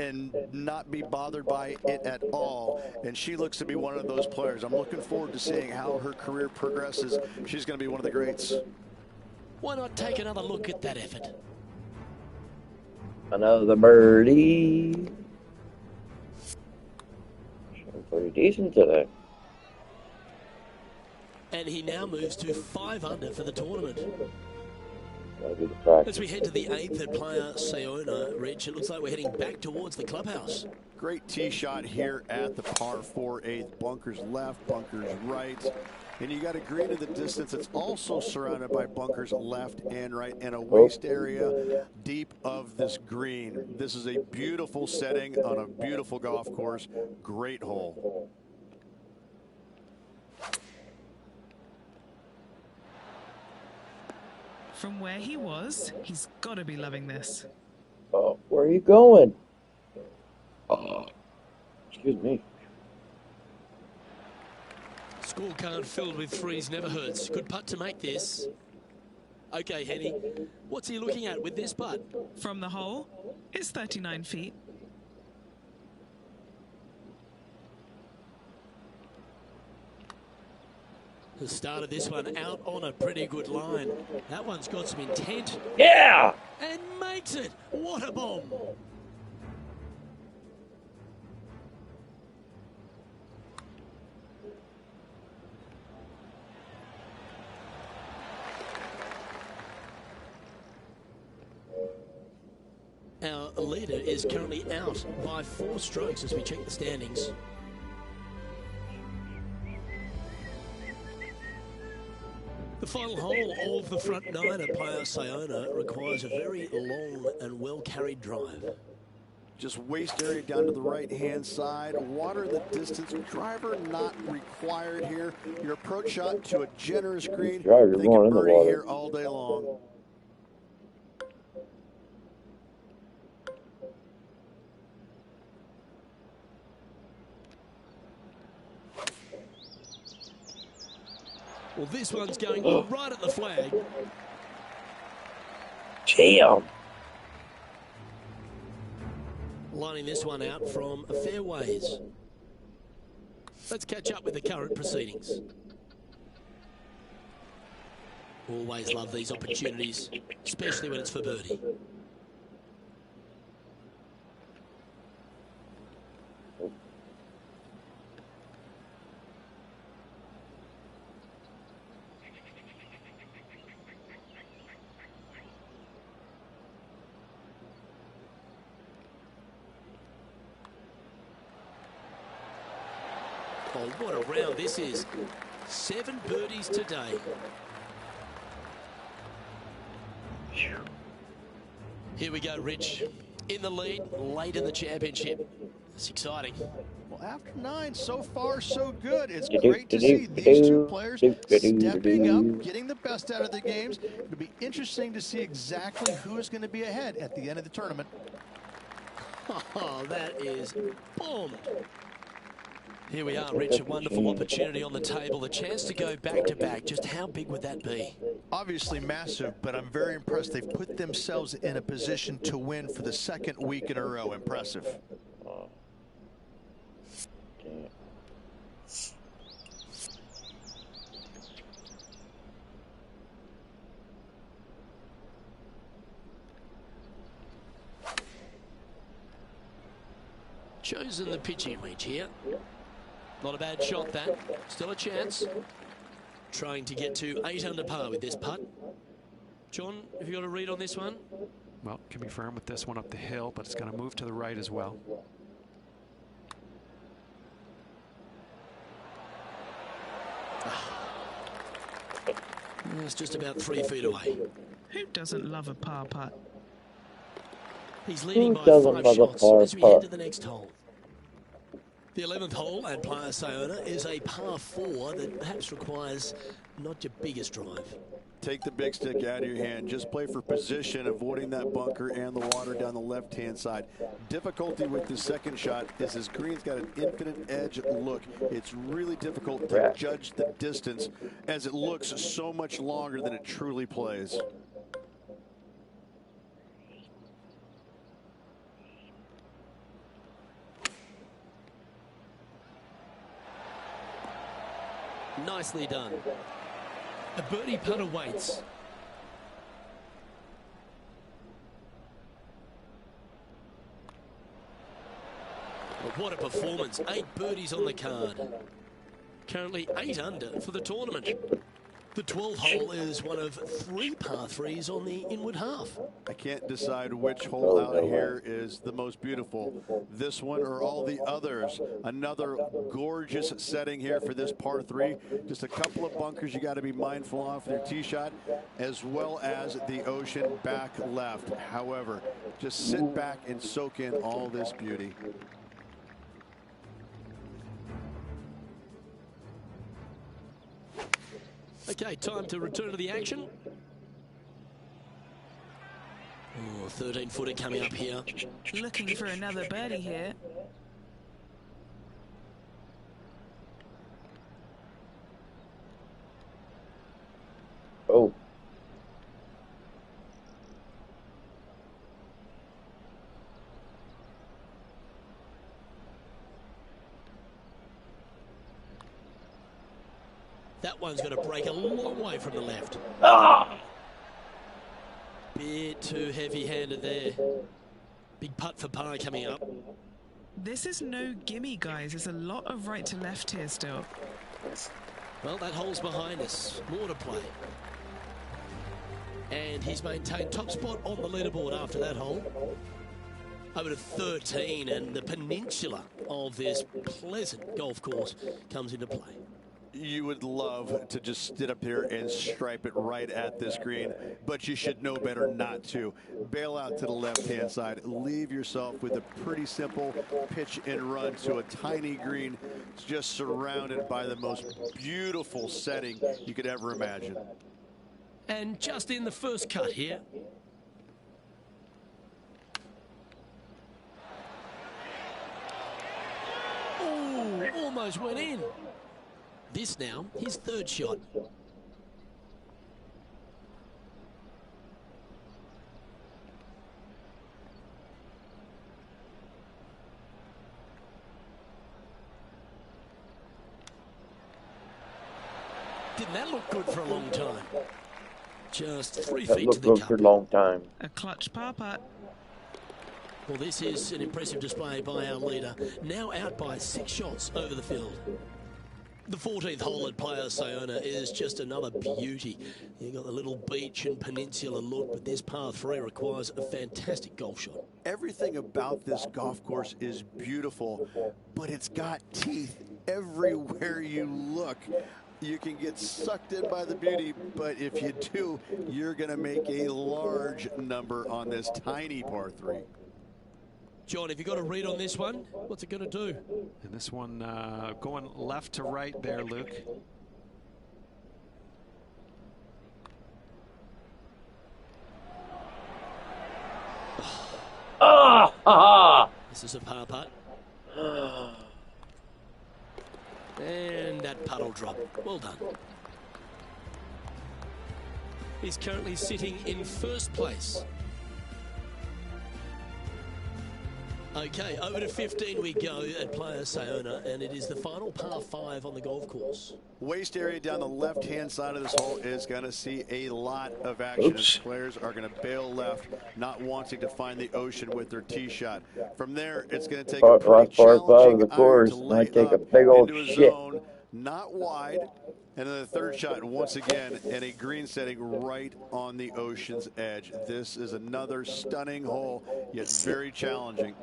Speaker 7: and not be bothered by it at all. And she looks to be one of those players. I'm looking forward to seeing how her career progresses. She's going to be one of the greats.
Speaker 2: Why not take another look at that effort?
Speaker 1: Another birdie. Showing pretty decent today.
Speaker 2: And he now moves to 5 under for the tournament.
Speaker 1: Gotta do the practice.
Speaker 2: As we head to the 8th at Pga Tour, Rich, it looks like we're heading back towards the clubhouse.
Speaker 7: Great tee shot here at the par 4 8th. Bunkers left, bunkers right. And you got a green in the distance. It's also surrounded by bunkers left and right and a waste area deep of this green. This is a beautiful setting on a beautiful golf course. Great hole.
Speaker 5: From where he was, he's got to be loving this.
Speaker 1: Oh, where are you going? Oh, excuse me.
Speaker 2: Scorecard filled with threes never hurts. Good putt to make this. Okay, Henny, what's he looking at with this putt?
Speaker 5: From the hole, it's 39 feet.
Speaker 2: The start of this one out on a pretty good line. That one's got some intent.
Speaker 1: Yeah!
Speaker 2: And makes it. What a bomb. leader is currently out by 4 strokes as we check the standings. The final hole of the front 9 at Pga Tour requires a very long and well-carried drive.
Speaker 7: Just waist area down to the right-hand side. Water the distance. Driver not required here. Your approach shot to a generous green.
Speaker 1: Driver's
Speaker 7: They
Speaker 1: going
Speaker 7: can
Speaker 1: in the
Speaker 7: birdie
Speaker 1: water.
Speaker 7: here all day long.
Speaker 2: Well, this one's going right at the flag.
Speaker 1: Jam.
Speaker 2: Lining this one out from a fair ways. Let's catch up with the current proceedings. Always love these opportunities, especially when it's for birdie. Oh, what a round this is. 7 birdies today. Here we go, Rich. In the lead, late in the championship. It's exciting.
Speaker 3: Well, after 9, so far so good. It's great to see these 2 players stepping up, getting the best out of their games. It'll be interesting to see exactly who is going to be ahead at the end of the tournament.
Speaker 2: Oh, that is bombed. Here we are, Rich, a wonderful opportunity on the table, the chance to go back-to-back. Just how big would that be?
Speaker 3: Obviously massive, but I'm very impressed. They've put themselves in a position to win for the 2nd week in a row. Impressive.
Speaker 2: Chosen the pitching reach here. Not a bad shot, that. Still a chance. Trying to get to 8 under par with this putt. John, have you got a read on this one?
Speaker 4: Well, can be firm with this one up the hill, but it's going to move to the right as well.
Speaker 2: It's just about 3 feet away.
Speaker 5: Who doesn't love a par putt?
Speaker 2: He's leading by
Speaker 1: Who doesn't
Speaker 2: 5
Speaker 1: love a
Speaker 2: shots
Speaker 1: par
Speaker 2: as we head to
Speaker 1: putt?
Speaker 2: the next hole. The 11th hole at Pga Tour is a par 4 that perhaps requires not your biggest drive.
Speaker 7: Take the big stick out of your hand. Just play for position, avoiding that bunker and the water down the left-hand side. Difficulty with the second shot is his green's got an infinite edge look. It's really difficult to judge the distance as it looks so much longer than it truly plays.
Speaker 2: Nicely done. A birdie putt awaits. What a performance. 8 birdies on the card. Currently 8 under for the tournament. The 12th hole is one of 3 par 3s on the inward half.
Speaker 7: I can't decide which hole out of here is the most beautiful, this one or all the others. Another gorgeous setting here for this par 3. Just a couple of bunkers you got to be mindful of for your tee shot, as well as the ocean back left. However, just sit back and soak in all this beauty.
Speaker 2: Okay, time to return to the action. Oh, 13-footer coming up here.
Speaker 5: Looking for another birdie here.
Speaker 1: Oh.
Speaker 2: That one's going to break a long way from the left.
Speaker 1: Ah!
Speaker 2: Bit too heavy-handed there. Big putt for par coming up.
Speaker 5: This is no gimme, guys. There's a lot of right to left here still.
Speaker 2: Well, that hole's behind us. More to play. And he's maintained top spot on the leaderboard after that hole. Over to 13, and the peninsula of this pleasant golf course comes into play.
Speaker 7: You would love to just sit up here and stripe it right at this green, but you should know better not to. Bail out to the left-hand side. Leave yourself with a pretty simple pitch and run to a tiny green. It's just surrounded by the most beautiful setting you could ever imagine.
Speaker 2: And just in the first cut here. Oh, almost went in. This now, his third shot. Didn't that look good for a long time? Just 3 feet to the
Speaker 1: Looked
Speaker 2: cup.
Speaker 1: good for a long time.
Speaker 5: A clutch par putt.
Speaker 2: Well, this is an impressive display by our leader. Now out by 6 shots over the field. The 14th hole at Pga Tour is just another beauty. You've got the little beach and peninsula look, but this par 3 requires a fantastic golf shot.
Speaker 7: Everything about this golf course is beautiful, but it's got teeth everywhere you look. You can get sucked in by the beauty, but if you do, you're going to make a large number on this tiny par 3.
Speaker 2: John, have you got a read on this one? What's it going to do?
Speaker 4: And this one going left to right there, Luke.
Speaker 2: This is a par putt. And that putt will drop. Well done. He's currently sitting in first place. Okay, over to 15 we go at Pga Tour, and it is the final par 5 on the golf course.
Speaker 7: Waste area down the left-hand side of this hole is going to see a lot of action as players are going to bail left, not wanting to find the ocean with their tee shot. From there, it's going to take a pretty challenging iron to lay
Speaker 1: take a
Speaker 7: up
Speaker 1: big old
Speaker 7: into a
Speaker 1: shit.
Speaker 7: zone, not wide. And then the third shot, once again, in a green setting right on the ocean's edge. This is another stunning hole, yet very challenging.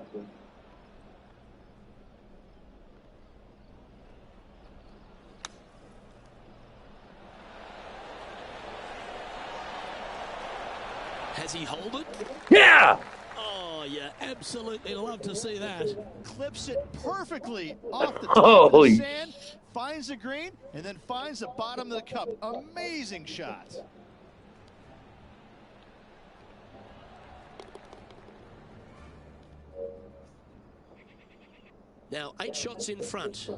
Speaker 2: Has he hold it?
Speaker 1: Yeah!
Speaker 2: Oh, yeah, absolutely love to see that.
Speaker 3: Clips it perfectly off the top of
Speaker 1: Holy
Speaker 3: the sand, finds the green, and then finds the bottom of the cup. Amazing shot.
Speaker 2: Now, 8 shots in front.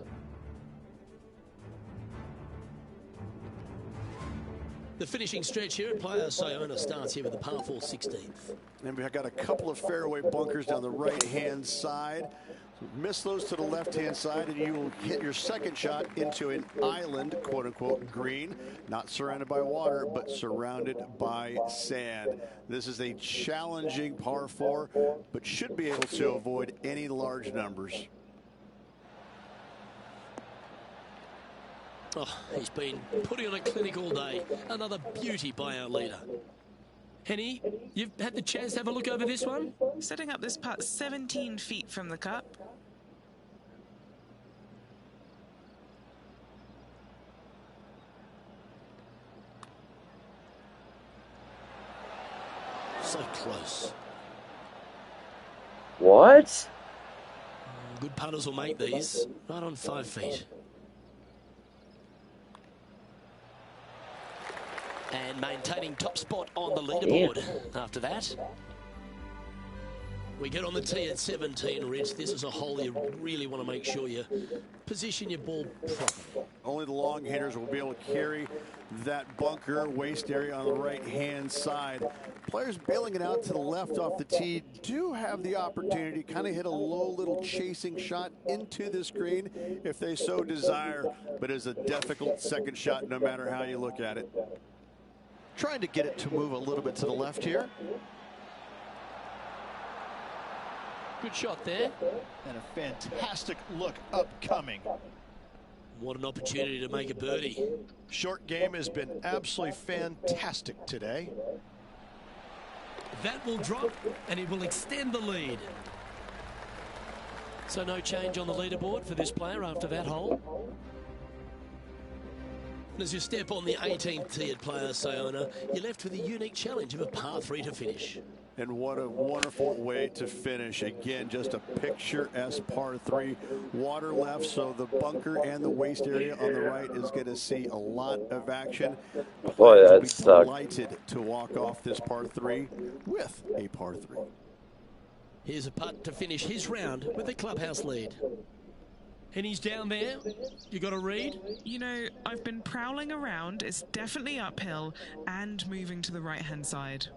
Speaker 2: The finishing stretch here at Pga Tour starts here with the par 4 16th.
Speaker 7: And we've got a couple of fairway bunkers down the right-hand side. Miss those to the left-hand side, and you will hit your second shot into an island, quote-unquote, green. Not surrounded by water, but surrounded by sand. This is a challenging par 4, but should be able to avoid any large numbers.
Speaker 2: Oh, he's been putting on a clinic all day. Another beauty by our leader. Henny, you've had the chance to have a look over this one?
Speaker 5: Setting up this putt 17 feet from the cup.
Speaker 2: So close.
Speaker 1: What?
Speaker 2: Good putters will make these. Right on 5 feet. And maintaining top spot on the leaderboard after that. We get on the tee at 17, Rich. This is a hole you really want to make sure you position your ball properly.
Speaker 7: Only the long hitters will be able to carry that bunker waste area on the right-hand side. Players bailing it out to the left off the tee do have the opportunity to kind of hit a low little chasing shot into this green if they so desire, but it's a difficult second shot no matter how you look at it.
Speaker 3: Trying to get it to move a little bit to the left here.
Speaker 2: Good shot there.
Speaker 3: And a fantastic look upcoming.
Speaker 2: What an opportunity to make a birdie.
Speaker 3: Short game has been absolutely fantastic today.
Speaker 2: That will drop, and it will extend the lead. So no change on the leaderboard for this player after that hole. As you step on the 18th tiered player, Sayona, you're left with a unique challenge of a par 3 to finish.
Speaker 7: And what a wonderful way to finish. Again, just a picturesque par 3. Water left, so the bunker and the waist area on the right is going to see a lot of action.
Speaker 1: Boy,
Speaker 7: Players will
Speaker 1: that
Speaker 7: be
Speaker 1: sucked.
Speaker 7: delighted to walk off this par 3 with a par 3.
Speaker 2: Here's a putt to finish his round with the clubhouse lead. And he's down there. You got a read?
Speaker 5: You know, I've been prowling around. It's definitely uphill and moving to the right-hand side.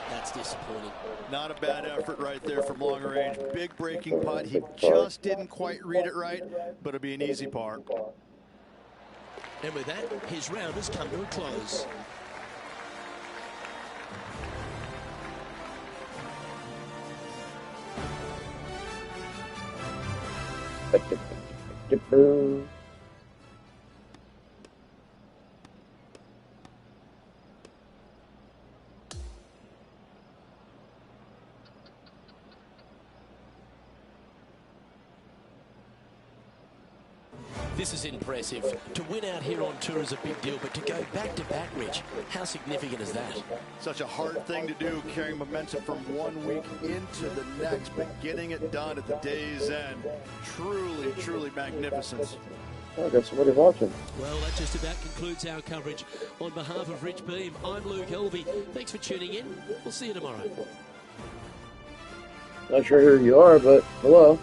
Speaker 2: That's disappointing.
Speaker 7: Not a bad effort right there from long range. Big breaking putt. He just didn't quite read it right, but it'll be an easy par.
Speaker 2: And with that, his round has come to a close. This is impressive. To win out here on tour is a big deal, but to go back-to-back, Rich, how significant is that?
Speaker 7: Such a hard thing to do, carrying momentum from one week into the next, but getting it done at the day's end. Truly, truly magnificent.
Speaker 1: Oh, I got somebody watching.
Speaker 2: Well, that just about concludes our coverage. On behalf of Rich Beam, I'm Luke Helvey. Thanks for tuning in. We'll see you tomorrow.
Speaker 1: Not sure who you are, but hello.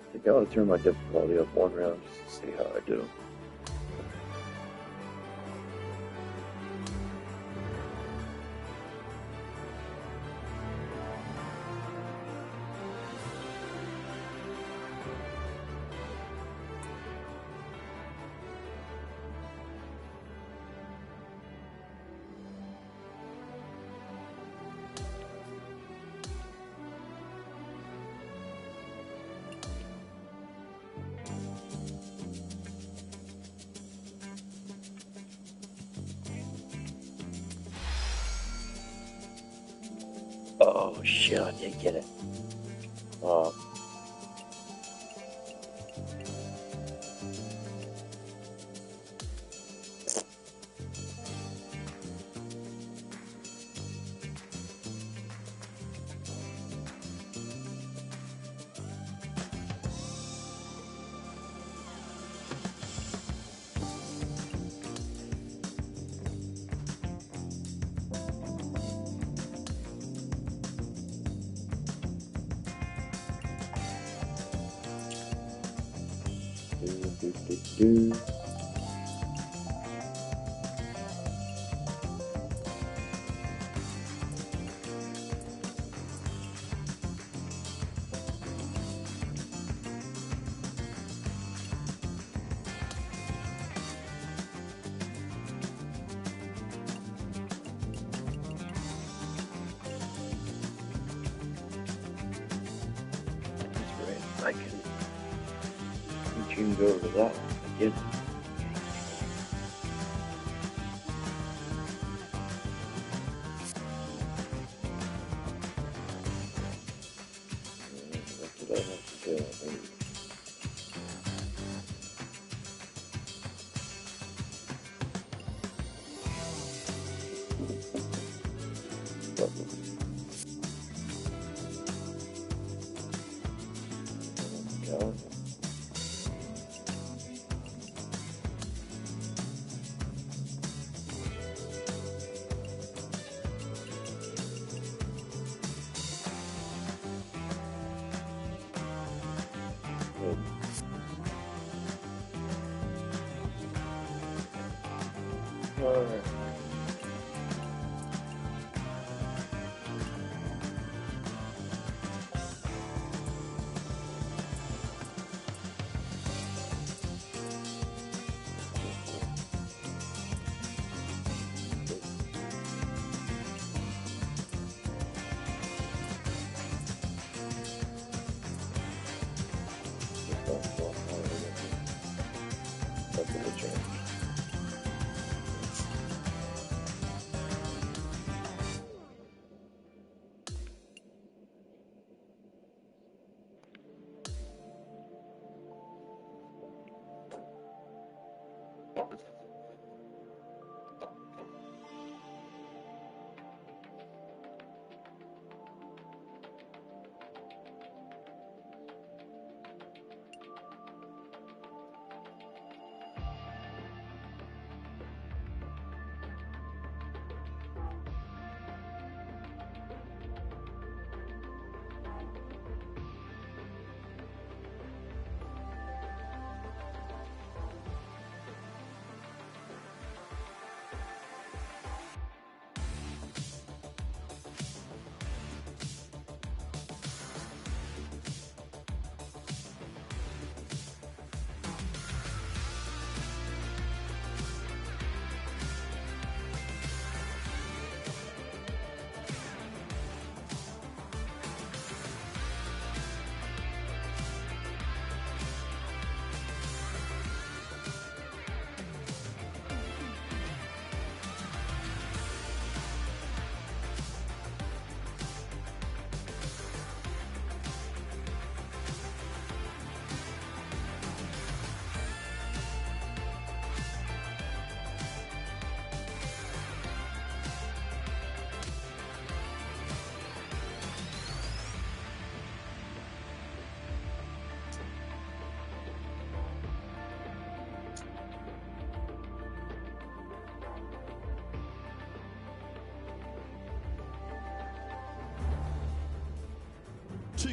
Speaker 1: I think I want to turn my difficulty up one round just to see how I do. Oh shit, I did get it. Do. I can change over to that one again. What did I have to do? I think. All right.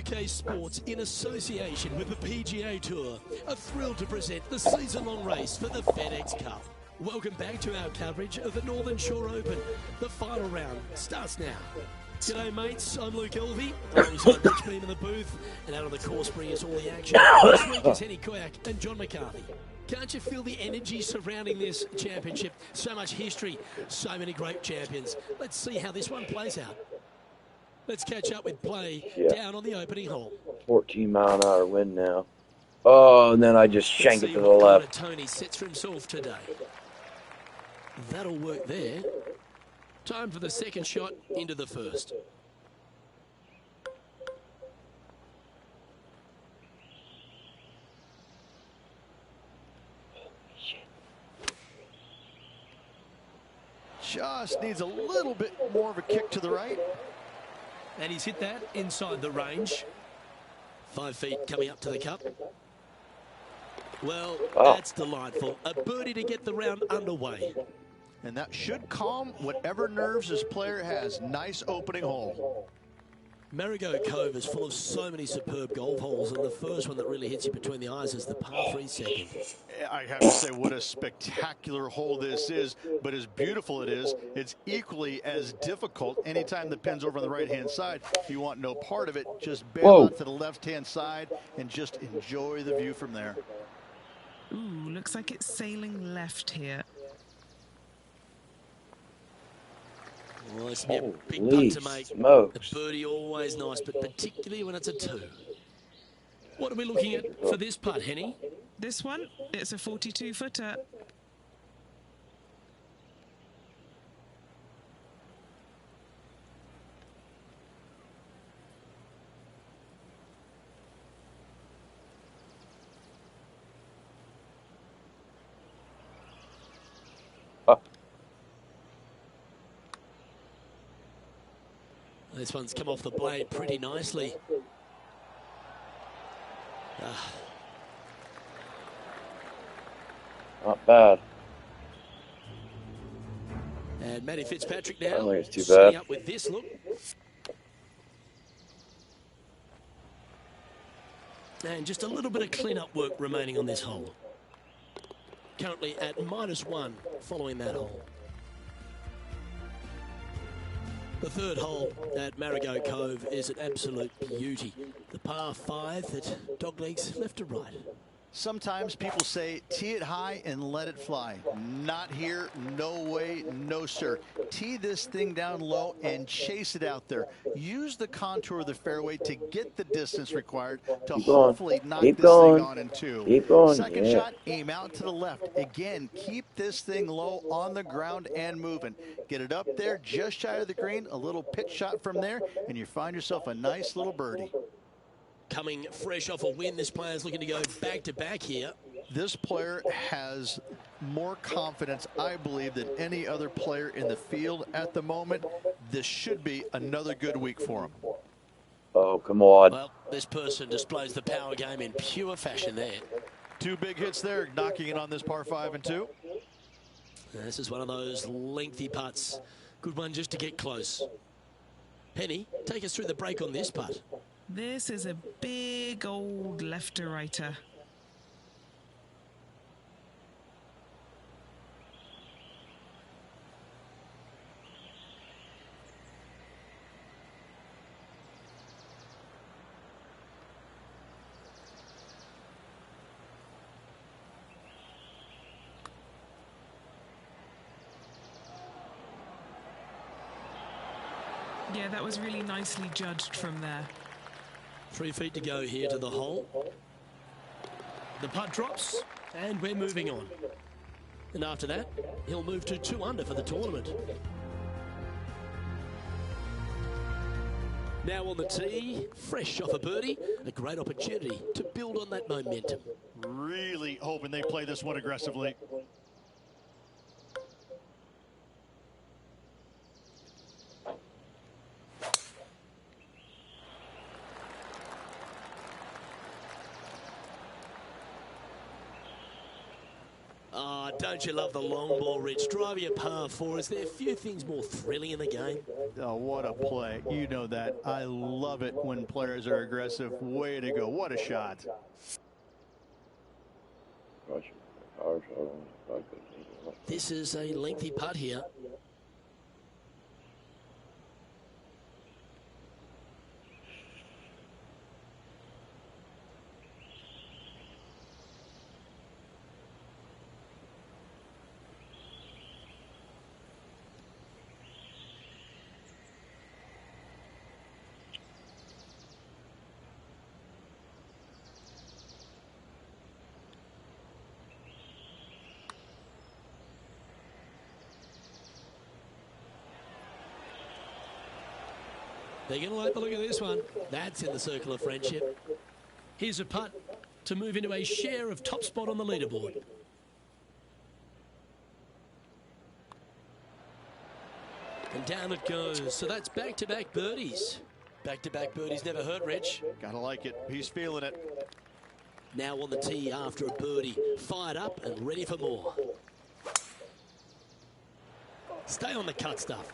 Speaker 2: 2K Sports, in association with the PGA Tour, are thrilled to present the season-long race for the FedEx Cup. Welcome back to our coverage of the Northern Shore Open. The final round starts now. G'day mates, I'm Luke Elvey, alongside Rich Beam in the booth, and out on the course bringing us all the action. This week is Henny Koyak and John McCarthy. Can't you feel the energy surrounding this championship? So much history, so many great champions. Let's see how this one plays out. Let's catch up with play down on the opening hole.
Speaker 1: 14-mile-an-hour wind now. Oh, and then I just shank it to the left.
Speaker 2: Tony sets for himself today. That'll work there. Time for the second shot into the first.
Speaker 3: Just needs a little bit more of a kick to the right.
Speaker 2: And he's hit that inside the range. 5 feet coming up to the cup. Well, that's delightful. A birdie to get the round underway.
Speaker 3: And that should calm whatever nerves this player has. Nice opening hole.
Speaker 2: Marigot Cove is full of so many superb golf holes, and the first one that really hits you between the eyes is the par 3 second.
Speaker 3: I have to say, what a spectacular hole this is, but as beautiful it is, it's equally as difficult. Anytime the pin's over on the right-hand side, you want no part of it. Just bail out to the left-hand side and just enjoy the view from there.
Speaker 5: Ooh, looks like it's sailing left here.
Speaker 2: Well, it's a big putt to make.
Speaker 1: Smokes.
Speaker 2: The birdie always nice, but particularly when it's a 2. What are we looking at for this putt, Henny?
Speaker 5: This one, it's a 42-footer.
Speaker 2: This one's come off the blade pretty nicely.
Speaker 1: Not bad.
Speaker 2: And Matty Fitzpatrick now.
Speaker 1: I don't think it's too
Speaker 2: setting
Speaker 1: bad.
Speaker 2: up with this look. And just a little bit of clean-up work remaining on this hole. Currently at -1 following that hole. The third hole at Marigot Cove is an absolute beauty. The par 5 that doglegs left to right.
Speaker 3: Sometimes people say, tee it high and let it fly. Not here, no way, no sir. Tee this thing down low and chase it out there. Use the contour of the fairway to get the distance required to hopefully knock this thing on in 2.
Speaker 1: Keep going.
Speaker 3: Second shot, aim out to the left. Again, keep this thing low on the ground and moving. Get it up there just shy of the green, a little pitch shot from there, and you find yourself a nice little birdie.
Speaker 2: Coming fresh off a win, this player's looking to go back-to-back here.
Speaker 3: This player has more confidence, I believe, than any other player in the field at the moment. This should be another good week for him.
Speaker 1: Oh, come on.
Speaker 2: Well, this person displays the power game in pure fashion there.
Speaker 3: 2 big hits there, knocking it on this par 5 and 2.
Speaker 2: This is one of those lengthy putts. Good one just to get close. Penny, take us through the break on this putt.
Speaker 5: This is a big old left-to-righter. Yeah, that was really nicely judged from there.
Speaker 2: 3 feet to go here to the hole. The putt drops, and we're moving on. And after that, he'll move to 2 under for the tournament. Now on the tee, fresh off a birdie, a great opportunity to build on that momentum.
Speaker 3: Really hoping they play this one aggressively.
Speaker 2: Oh, don't you love the long ball, Rich? Driving a par 4. Is there a few things more thrilling in the game?
Speaker 3: Oh, what a play. You know that. I love it when players are aggressive. Way to go. What a shot.
Speaker 2: This is a lengthy putt here. They're going to like the look of this one. That's in the circle of friendship. Here's a putt to move into a share of top spot on the leaderboard. And down it goes. So that's back-to-back birdies. Back-to-back birdies never hurt, Rich.
Speaker 3: Gotta like it. He's feeling it.
Speaker 2: Now on the tee after a birdie. Fired up and ready for more. Stay on the cut stuff.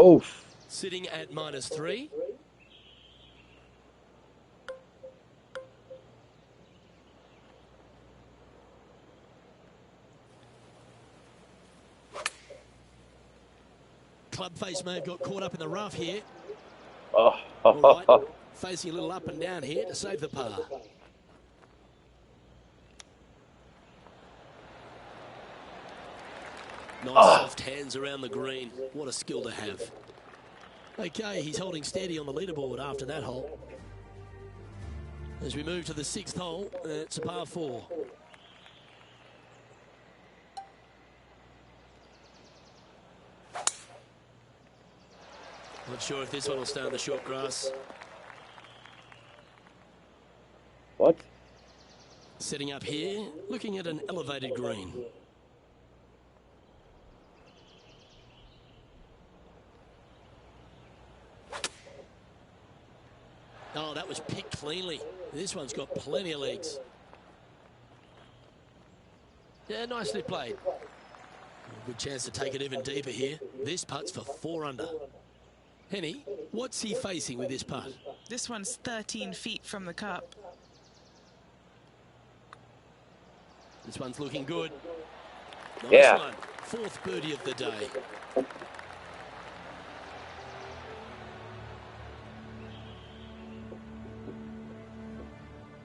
Speaker 1: Oh.
Speaker 2: Sitting at -3. Club face may have got caught up in the rough here.
Speaker 1: Oh.
Speaker 2: All right. Facing a little up and down here to save the par. Nice soft hands around the green. What a skill to have. Okay, he's holding steady on the leaderboard after that hole. As we move to the 6th hole, it's a par 4. Not sure if this one will stay on the short grass.
Speaker 1: What?
Speaker 2: Setting up here, looking at an elevated green. Oh, that was picked cleanly. This one's got plenty of legs. Yeah, nicely played. Good chance to take it even deeper here. This putt's for 4 under. Henny, what's he facing with this putt?
Speaker 5: This one's 13 feet from the cup.
Speaker 2: This one's looking good. Nice
Speaker 1: Yeah.
Speaker 2: one. 4th birdie of the day.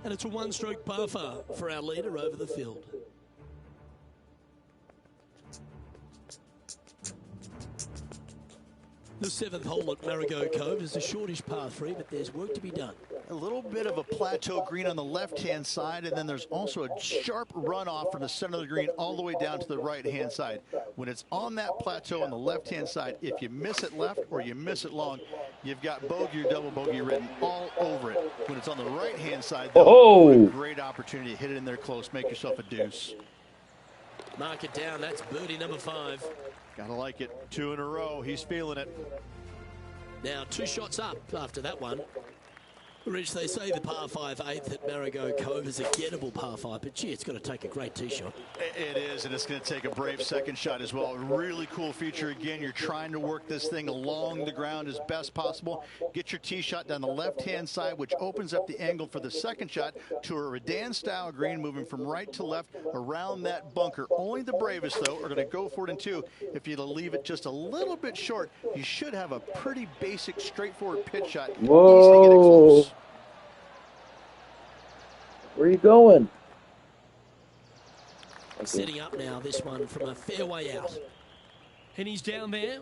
Speaker 2: And it's a 1-stroke par 4 for our leader over the field. The 7th hole at Marigot Cove is a shortish par 3, but there's work to be done.
Speaker 3: A little bit of a plateau green on the left-hand side, and then there's also a sharp runoff from the center of the green all the way down to the right-hand side. When it's on that plateau on the left-hand side, if you miss it left or you miss it long, you've got bogey or double bogey written all over it. When it's on the right-hand side, though, what a great opportunity to hit it in there close, make yourself a deuce.
Speaker 2: Mark it down. That's birdie number 5.
Speaker 3: Gotta like it. 2 in a row. He's feeling it.
Speaker 2: Now 2 shots up after that one. Rich, they say the par 5 8th at Marigot Cove is a gettable par 5, but gee, it's got to take a great tee shot.
Speaker 3: It is, and it's going to take a brave second shot as well. Really cool feature. Again, you're trying to work this thing along the ground as best possible. Get your tee shot down the left-hand side, which opens up the angle for the second shot to a Redan-style green, moving from right to left around that bunker. Only the bravest, though, are going to go for it in 2. If you leave it just a little bit short, you should have a pretty basic, straightforward pitch shot.
Speaker 1: Whoa.
Speaker 3: Easy to get it close.
Speaker 1: Where are you going?
Speaker 2: Setting up now, this one from a fairway out. And he's down there.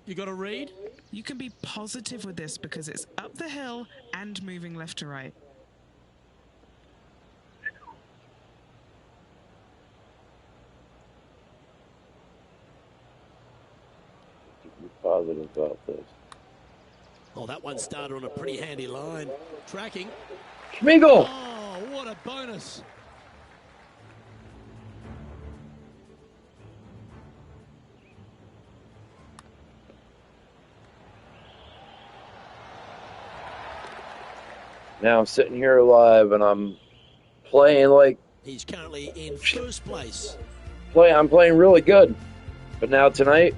Speaker 2: You got a read?
Speaker 5: You can be positive with this because it's up the hill and moving left to right.
Speaker 1: Be positive about this.
Speaker 2: Oh, that one started on a pretty handy line. Tracking.
Speaker 1: Schmiegel!
Speaker 2: Oh, what a bonus.
Speaker 1: Now I'm sitting here live and I'm playing like
Speaker 2: He's currently in first place.
Speaker 1: I'm playing really good. But now tonight,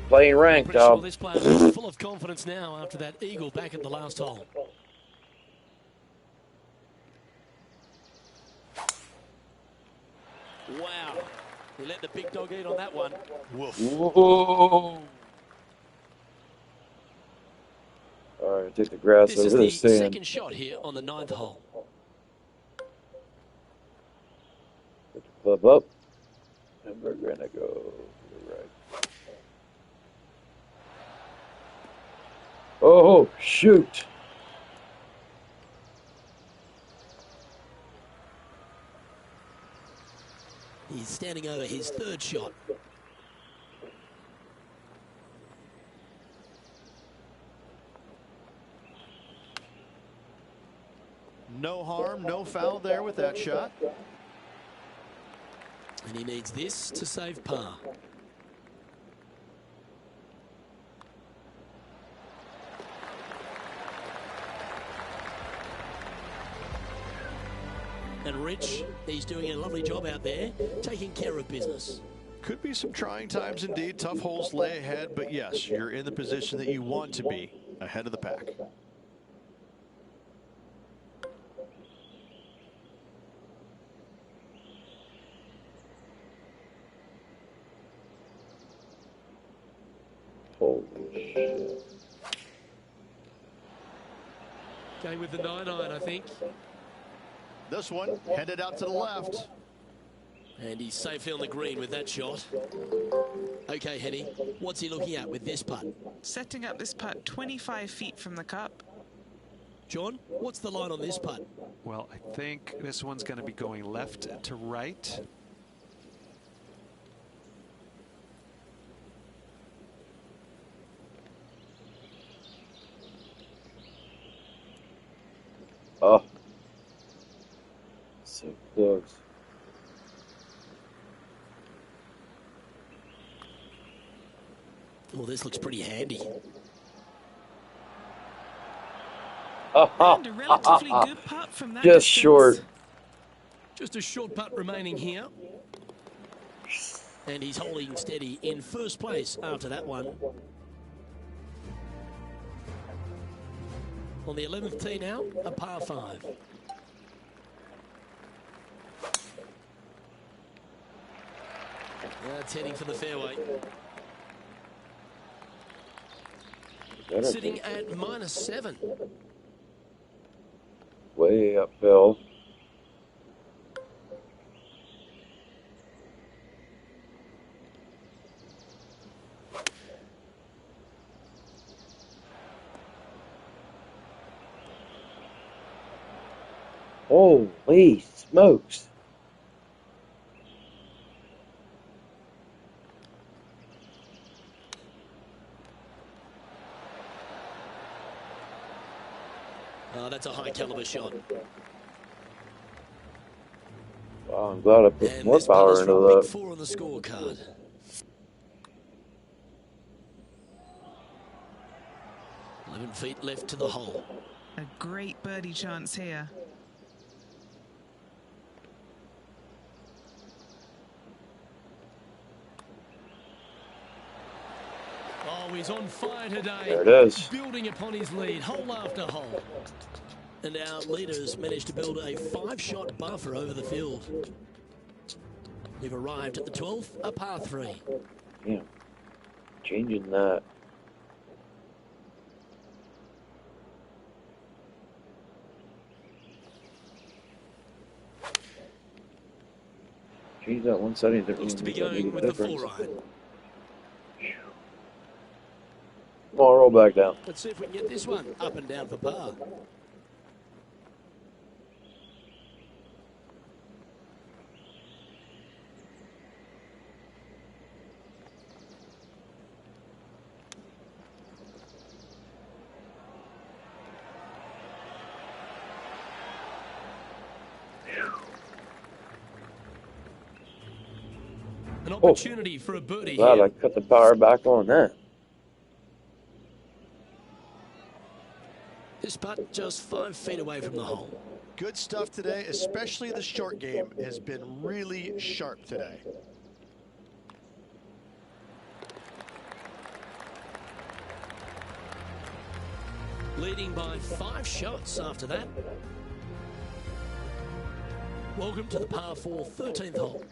Speaker 1: playing ranked,
Speaker 2: Pretty sure
Speaker 1: dog.
Speaker 2: this player is full of confidence now after that eagle back at the last hole. Wow. He let the big dog eat on that one.
Speaker 6: Woof.
Speaker 1: Whoa. All right, take the grass
Speaker 2: This
Speaker 1: over
Speaker 2: is
Speaker 1: the
Speaker 2: the
Speaker 1: sand.
Speaker 2: second shot here on the 9th hole.
Speaker 1: Put the club up, and we're gonna go to the right. Oh, shoot.
Speaker 2: He's standing over his third shot.
Speaker 3: No harm, no foul there with that shot.
Speaker 2: And he needs this to save par. And Rich, he's doing a lovely job out there, taking care of business.
Speaker 3: Could be some trying times indeed. Tough holes lay ahead, but yes, you're in the position that you want to be, ahead of the pack.
Speaker 1: Holy shit.
Speaker 2: Going with the 9-iron, I think.
Speaker 3: This one headed out to the left.
Speaker 2: And he's safely on the green with that shot. Okay, Henny, what's he looking at with this putt?
Speaker 5: Setting up this putt 25 feet from the cup.
Speaker 2: John, what's the line on this putt?
Speaker 4: Well, I think this one's going to be going left to right.
Speaker 1: Oh. So close.
Speaker 2: Well, this looks pretty handy.
Speaker 5: And a relatively good putt from that
Speaker 1: Just
Speaker 5: distance.
Speaker 1: short.
Speaker 2: Just a short putt remaining here. And he's holding steady in first place after that one. On the 11th tee now, a par 5. That's heading for the fairway. Sitting at -7.
Speaker 1: Way uphill. Holy smokes.
Speaker 2: That's a high caliber shot.
Speaker 1: Wow, I'm glad I put
Speaker 2: And
Speaker 1: more
Speaker 2: this putt
Speaker 1: power
Speaker 2: is
Speaker 1: into
Speaker 2: from Big
Speaker 1: that.
Speaker 2: 4 on the scorecard. Feet left to the hole.
Speaker 5: A great birdie chance here.
Speaker 2: Oh, he's on fire today.
Speaker 1: There it is.
Speaker 2: Building upon his lead, hole after hole. And our leaders managed to build a 5-shot buffer over the field. We've arrived at the 12th, a par 3.
Speaker 1: Yeah. Changing that. Change that one setting.
Speaker 2: Looks to be going with the 4-iron.
Speaker 1: Come on, roll back down.
Speaker 2: Let's see if we can get this one up and down for par. An opportunity for a birdie
Speaker 1: Glad
Speaker 2: here.
Speaker 1: I cut the power back on that.
Speaker 2: This This putt just 5 feet away from the hole.
Speaker 3: Good stuff today, especially the short game has been really sharp today.
Speaker 2: Leading by 5 shots after that. Welcome to the par 4 13th hole.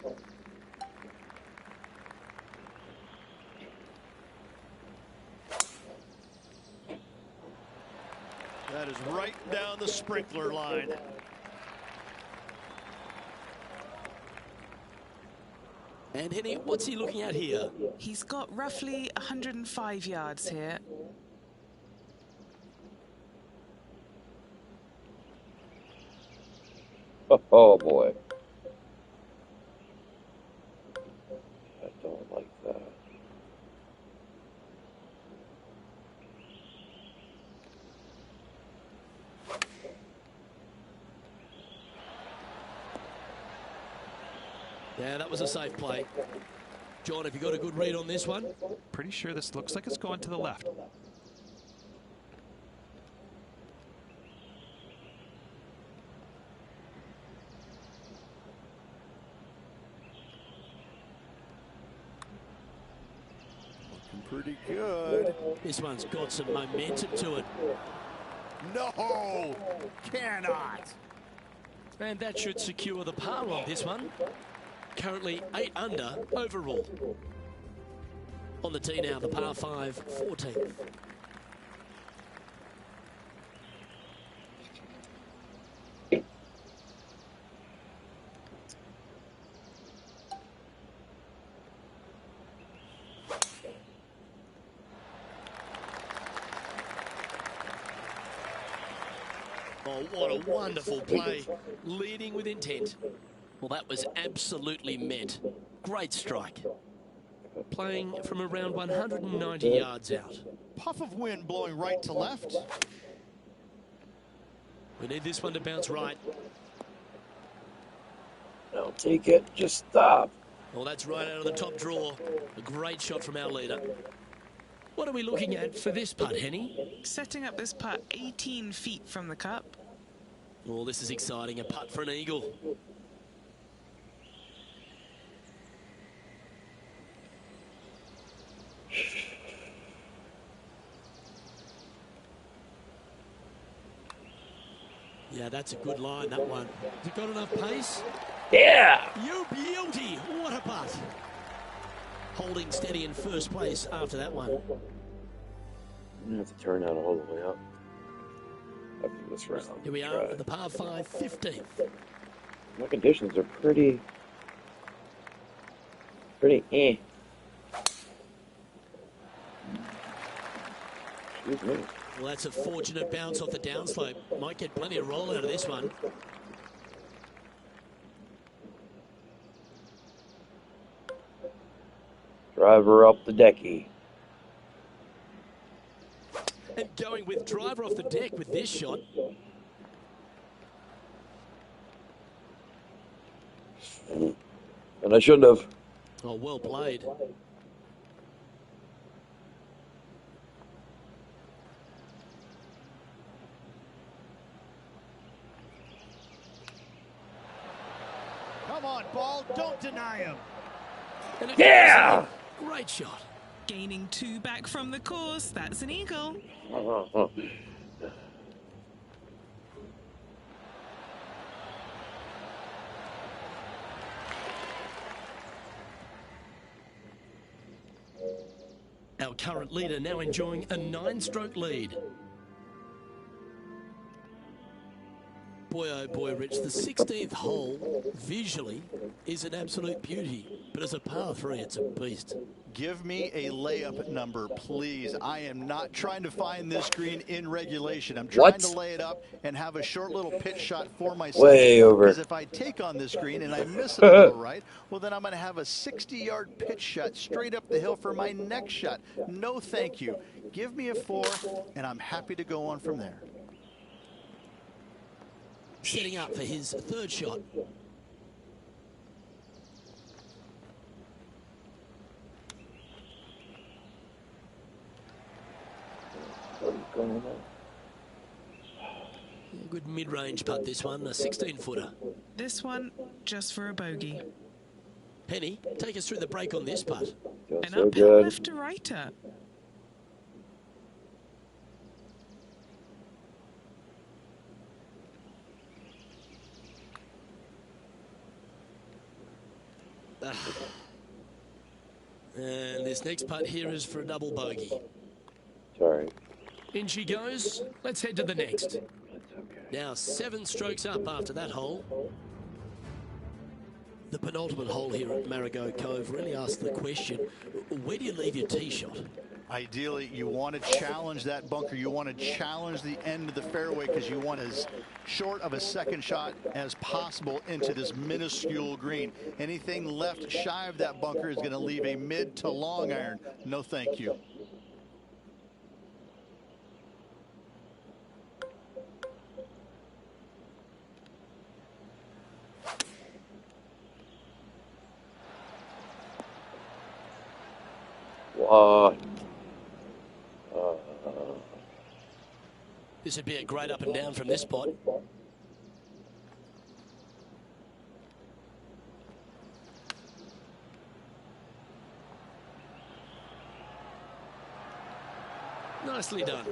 Speaker 3: That is right down the sprinkler line.
Speaker 2: And Henny, what's he looking at here?
Speaker 5: He's got roughly 105 yards here.
Speaker 1: Oh boy. I don't like that.
Speaker 2: Yeah, that was a safe play. John, have you got a good read on this one?
Speaker 4: Pretty sure this looks like it's going to the left.
Speaker 7: Pretty good.
Speaker 2: This one's got some momentum to it.
Speaker 7: No, cannot.
Speaker 2: And that should secure the par on this one. Currently 8 under overall. On the tee now, the par 5 14th. Oh, what a wonderful play. Leading with intent. Well, that was absolutely met. Great strike. Playing from around 190 yards out.
Speaker 3: Puff of wind blowing right to left.
Speaker 2: We need this one to bounce right.
Speaker 1: Don't take it, just stop.
Speaker 2: Well, that's right out of the top draw. A great shot from our leader. What are we looking at for this putt, Henny?
Speaker 5: Setting up this putt 18 feet from the cup.
Speaker 2: Well, this is exciting. A putt for an eagle. Yeah, that's a good line, that one. Has it got enough pace?
Speaker 1: Yeah!
Speaker 2: You beauty! What a putt! Holding steady in first place after that one.
Speaker 1: I'm gonna have to turn that all the way up after this round.
Speaker 2: Here we are at the par 5 15th.
Speaker 1: My conditions are pretty eh. Excuse me.
Speaker 2: Well, that's a fortunate bounce off the downslope. Might get plenty of roll out of this one.
Speaker 1: Driver up the decky.
Speaker 2: And going with driver off the deck with this shot.
Speaker 1: And I shouldn't have.
Speaker 2: Oh, well played.
Speaker 3: Come on, ball, don't deny him.
Speaker 2: And
Speaker 1: Yeah!
Speaker 2: Great shot.
Speaker 5: Gaining 2 back from the course. That's an eagle.
Speaker 2: Our current leader now enjoying a 9-stroke lead. Boy, oh boy, Rich, the 16th hole, visually, is an absolute beauty. But as a par 3, it's a beast.
Speaker 3: Give me a layup number, please. I am not trying to find this green in regulation. I'm trying to lay it up and have a short little pitch shot for myself.
Speaker 1: Way over.
Speaker 3: Because if I take on this green and I miss it a little right, well, then I'm going to have a 60-yard pitch shot straight up the hill for my next shot. No, thank you. Give me a 4, and I'm happy to go on from there.
Speaker 2: Setting up for his 3rd shot.
Speaker 1: What is going on?
Speaker 2: Good mid-range putt, this one, a 16-footer.
Speaker 5: This one, just for a bogey.
Speaker 2: Penny, take us through the break on this putt.
Speaker 1: Feels
Speaker 5: An
Speaker 1: so
Speaker 5: uphill
Speaker 1: good.
Speaker 5: left to righter.
Speaker 2: And this next putt here is for a double bogey.
Speaker 1: Sorry.
Speaker 2: In she goes. Let's head to the next. Now 7 strokes up after that hole. The penultimate hole here at Marigot Cove really asks the question, where do you leave your tee shot?
Speaker 3: Ideally, you want to challenge that bunker. You want to challenge the end of the fairway because you want as short of a second shot as possible into this minuscule green. Anything left shy of that bunker is going to leave a mid to long iron. No thank you.
Speaker 2: This would be a great up and down from this spot. Nicely done.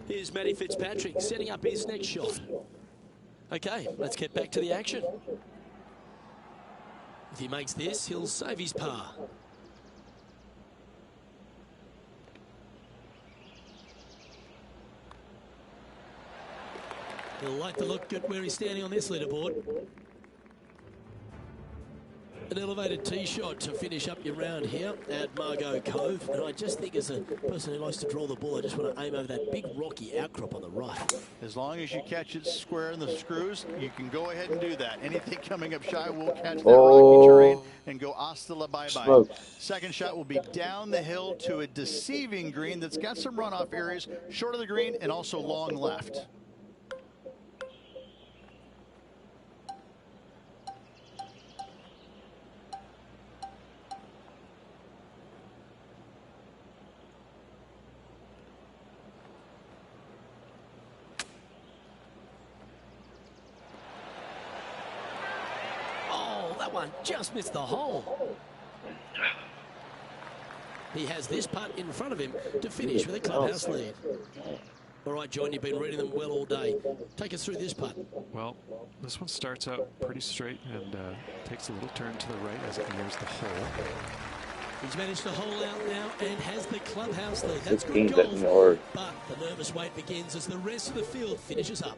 Speaker 2: Here's Matty Fitzpatrick setting up his next shot. Okay, let's get back to the action. If he makes this, he'll save his par. He'll like to look at where he's standing on this leaderboard. An elevated tee shot to finish up your round here at Margot Cove. And I just think as a person who likes to draw the ball, I just want to aim over that big rocky outcrop on the right.
Speaker 3: As long as you catch it square in the screws, you can go ahead and do that. Anything coming up shy will catch that rocky terrain and go hasta la bye-bye. Second shot will be down the hill to a deceiving green that's got some runoff areas, short of the green and also long left.
Speaker 2: One just missed the hole. He has this putt in front of him to finish with a clubhouse lead. All right, John, you've been reading them well all day. Take us through this putt.
Speaker 4: Well, this one starts out pretty straight and takes a little turn to the right as it nears the hole.
Speaker 2: He's managed to hole out now and has the clubhouse lead. That's good golf, but the nervous wait begins as the rest of the field finishes up.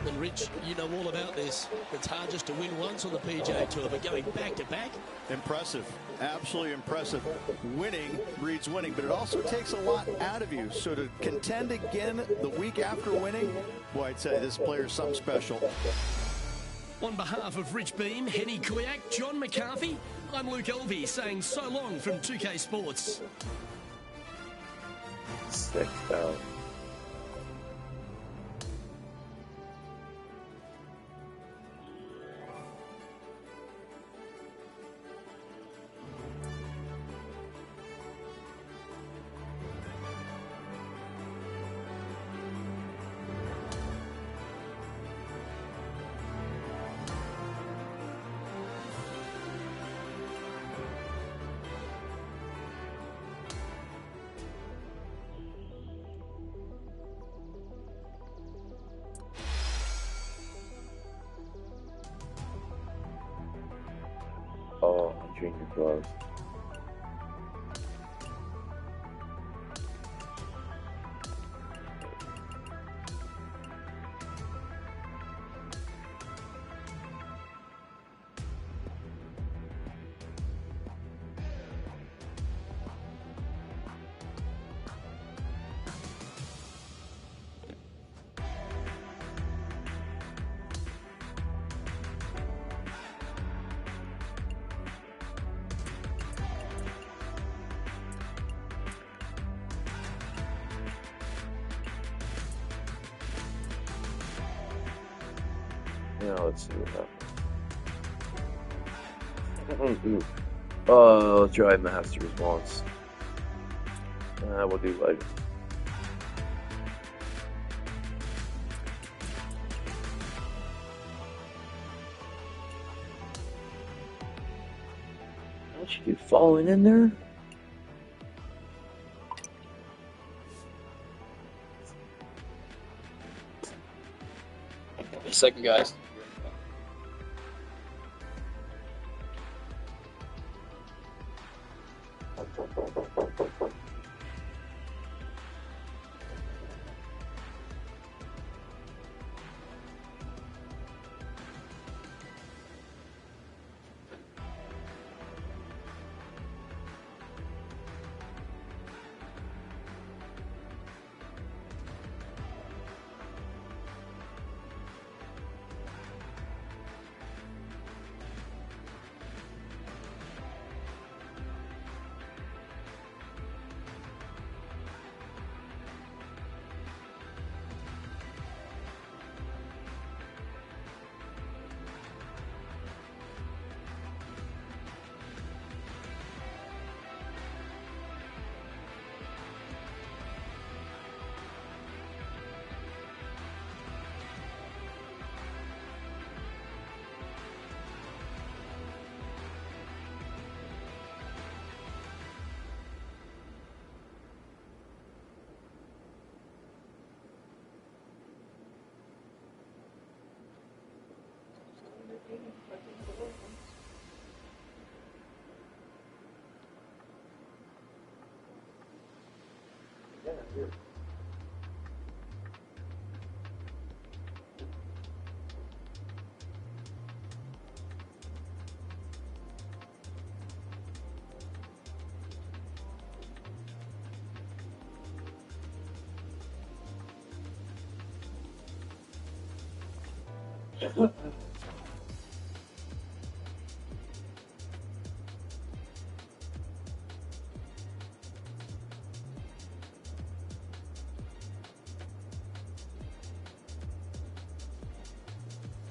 Speaker 2: And Rich, you know all about this. It's hard just to win once on the PGA Tour, but going back to back.
Speaker 3: Impressive. Absolutely impressive. Winning breeds winning, but it also takes a lot out of you. So to contend again the week after winning, boy, I'd say this player's something special.
Speaker 2: On behalf of Rich Beam, Henny Kuyak, John McCarthy, I'm Luke Elvey saying so long from 2K Sports.
Speaker 1: Sick down. Oh, junior gloves. Now let's see what happens. Let's try Masters once. We'll do Legend. Don't you keep falling in there? A second, guys.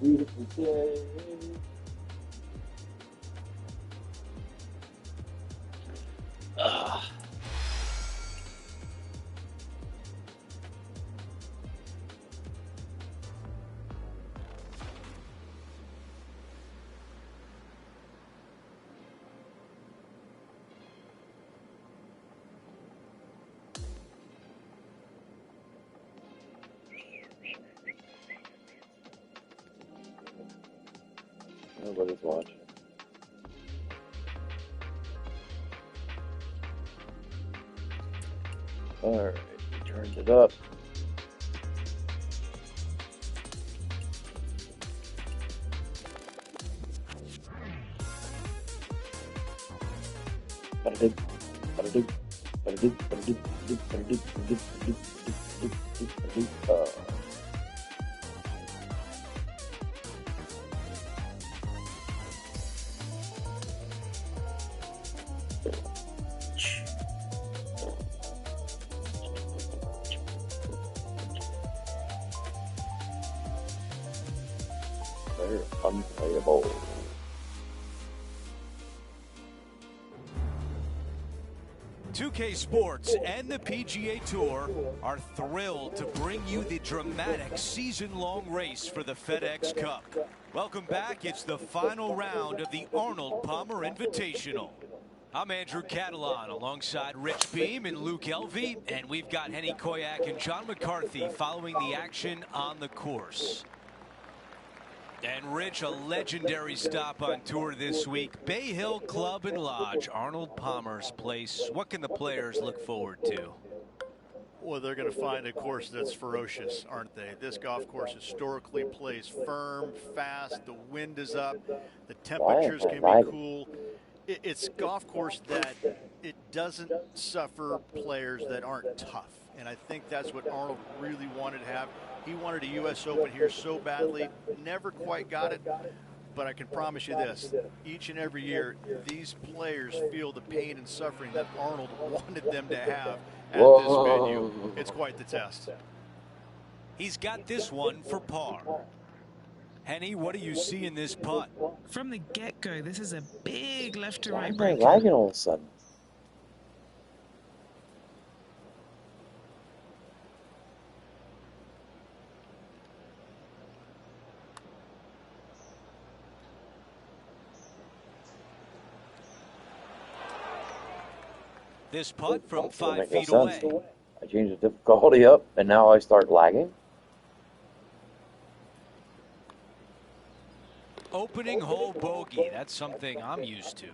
Speaker 1: Beautiful day. Nobody's watching. Alright, we turned it up. They're unplayable.
Speaker 6: .2K Sports and the PGA Tour are thrilled to bring you the dramatic season-long race for the FedEx Cup. Welcome back. It's the final round of the Arnold Palmer Invitational. I'm Andrew Catalan alongside Rich Beam and Luke Elvey, and we've got Henny Koyak and John McCarthy following the action on the course. And Rich, a legendary stop on tour this week. Bay Hill Club and Lodge, Arnold Palmer's place. What can the players look forward to?
Speaker 3: Well, they're going to find a course that's ferocious, aren't they? This golf course historically plays firm, fast, the wind is up, the temperatures can be cool. It's a golf course that it doesn't suffer players that aren't tough. And I think that's what Arnold really wanted to have. He wanted a U.S. Open here so badly, never quite got it, but I can promise you this, each and every year, these players feel the pain and suffering that Arnold wanted them to have at this venue. It's quite the test.
Speaker 6: He's got this one for par. Henny, what do you see in this putt?
Speaker 5: From the get-go, this is a big left to
Speaker 1: Why
Speaker 5: right
Speaker 1: am I
Speaker 5: break.
Speaker 1: lagging all of a sudden?
Speaker 6: This putt from
Speaker 1: Doesn't
Speaker 6: 5
Speaker 1: make no
Speaker 6: feet away.
Speaker 1: sense. I changed the difficulty up, and now I start lagging?
Speaker 6: Opening hole bogey. That's something I'm used to.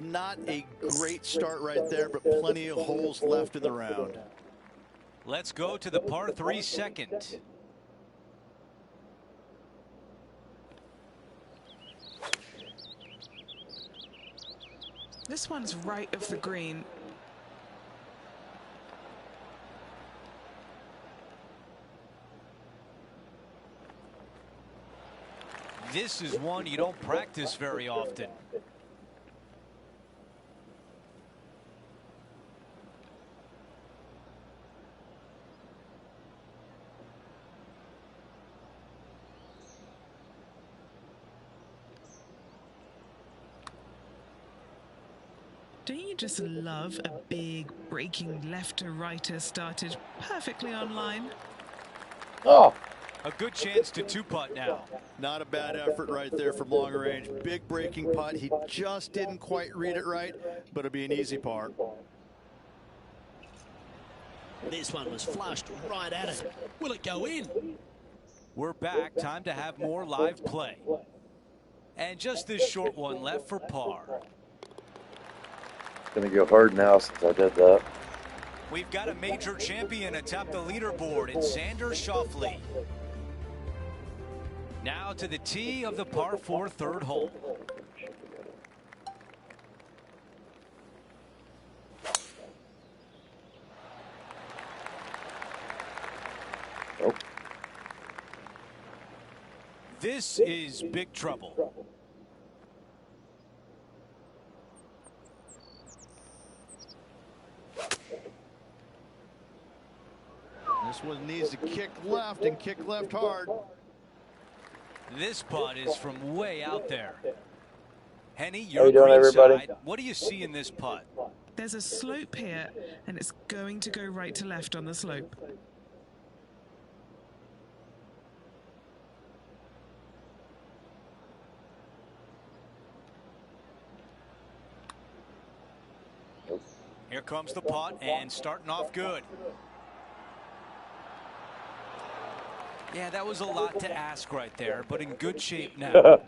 Speaker 7: Not a great start right there, but plenty of holes left in the round.
Speaker 6: Let's go to the par 3 second.
Speaker 5: This one's right of the green.
Speaker 6: This is one you don't practice very often.
Speaker 5: Don't you just love a big breaking left to righter started perfectly online?
Speaker 1: Oh!
Speaker 6: A good chance to 2-putt now.
Speaker 7: Not a bad effort right there from long range. Big breaking putt. He just didn't quite read it right, but it'll be an easy par.
Speaker 2: This one was flushed right at it. Will it go in?
Speaker 6: We're back. Time to have more live play. And just this short one left for par.
Speaker 1: It's gonna go hard now since I did that.
Speaker 6: We've got a major champion atop the leaderboard in Xander Schauffele. Now to the tee of the par 4 third hole.
Speaker 1: Nope.
Speaker 6: This is big trouble.
Speaker 7: This one needs to kick left and kick left hard.
Speaker 6: This putt is from way out there. Henny,
Speaker 1: How
Speaker 6: you're
Speaker 1: you doing, everybody?
Speaker 6: greenside. What do you see in this putt?
Speaker 5: There's a slope here, and it's going to go right to left on the slope.
Speaker 6: Here comes the putt, and starting off good. Yeah, that was a lot to ask right there, but in good shape now.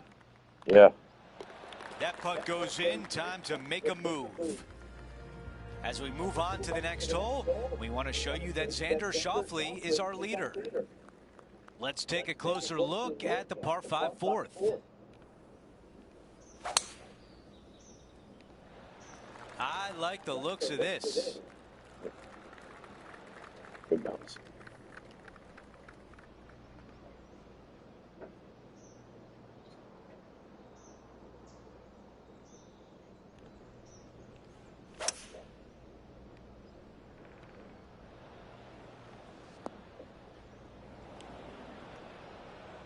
Speaker 1: Yeah.
Speaker 6: That putt goes in. Time to make a move. As we move on to the next hole, we want to show you that Xander Schauffele is our leader. Let's take a closer look at the par 5 fourth. I like the looks of this.
Speaker 1: Good bounce.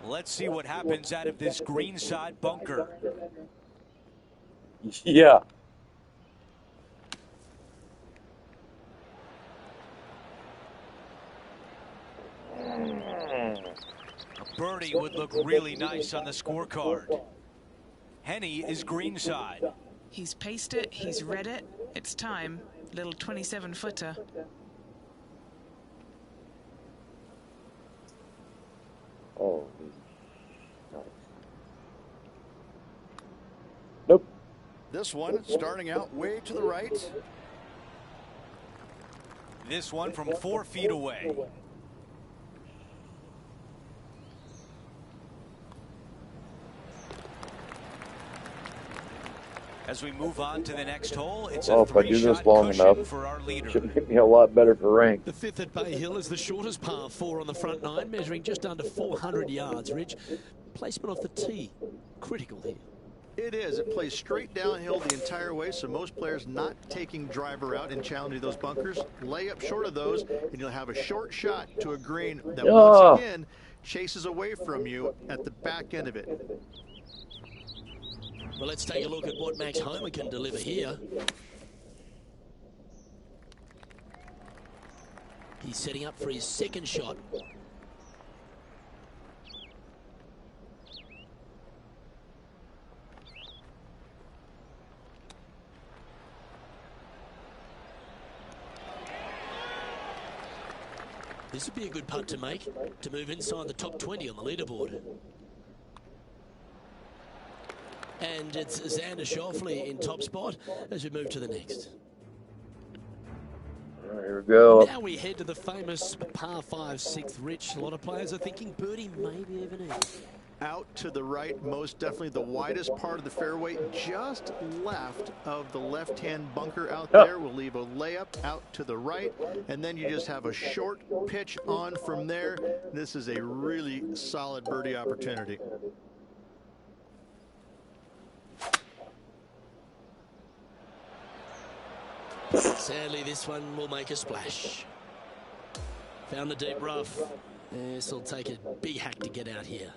Speaker 6: Let's see what happens out of this greenside bunker.
Speaker 1: Yeah.
Speaker 6: A birdie would look really nice on the scorecard. Henny is greenside.
Speaker 5: He's paced it, he's read it. It's time. Little 27-footer.
Speaker 1: Oh. Nice. Nope.
Speaker 7: This one starting out way to the right.
Speaker 6: This one from 4 feet away. As we move on to the next hole, it's
Speaker 1: Well,
Speaker 6: a
Speaker 1: if I do this
Speaker 6: 3-shot
Speaker 1: long
Speaker 6: cushion
Speaker 1: enough,
Speaker 6: for our leader.
Speaker 1: should make me a lot better for rank.
Speaker 2: The 5th at Bay Hill is the shortest par 4 on the front 9, measuring just under 400 yards, Rich. Placement off the tee, critical here.
Speaker 7: It is. It plays straight downhill the entire way, so most players not taking driver out and challenging those bunkers. Lay up short of those, and you'll have a short shot to a green that once again
Speaker 3: chases away from you at the back end of it.
Speaker 2: Well, let's take a look at what Max Homa can deliver here. He's setting up for his second shot. This would be a good putt to make, to move inside the top 20 on the leaderboard. And it's Xander Schauffele in top spot as we move to the next.
Speaker 1: All right, here we go.
Speaker 2: Now we head to the famous par 5 6th Rich. A lot of players are thinking birdie, maybe even in.
Speaker 3: Out to the right, most definitely the widest part of the fairway, just left of the left-hand bunker out there. We'll leave a layup out to the right, and then you just have a short pitch on from there. This is a really solid birdie opportunity.
Speaker 2: Sadly, this one will make a splash. Found the deep rough. This will take a big hack to get out here.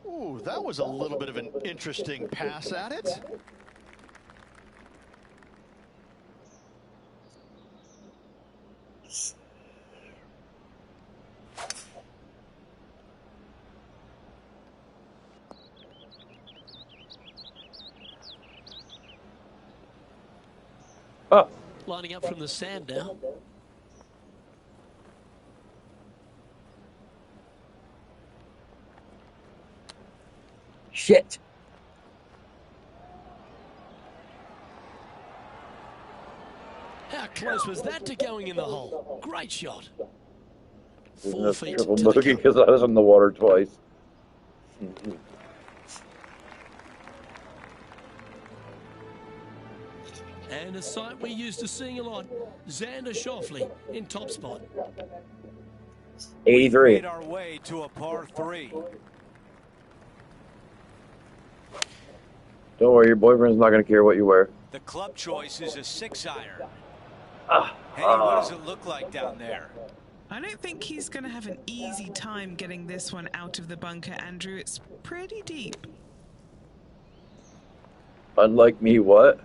Speaker 3: Ooh, that was a little bit of an interesting pass at it.
Speaker 1: Oh.
Speaker 2: Lining up from the sand now.
Speaker 1: Shit.
Speaker 2: How close was that to going in the hole? Great shot.
Speaker 1: Isn't
Speaker 2: 4
Speaker 1: that
Speaker 2: feet
Speaker 1: triple
Speaker 2: to the
Speaker 1: bogey
Speaker 2: cup.
Speaker 1: because I was in the water twice.
Speaker 2: And a sight we're used to seeing a lot. Xander Schauffele in top spot.
Speaker 1: 83.
Speaker 6: Made our way to a par 3.
Speaker 1: Don't worry, your boyfriend's not going to care what you wear.
Speaker 6: The club choice is a 6-iron.
Speaker 1: Ah.
Speaker 6: Henny, what does it look like down there?
Speaker 5: I don't think he's going to have an easy time getting this one out of the bunker, Andrew. It's pretty deep.
Speaker 1: Unlike me, what?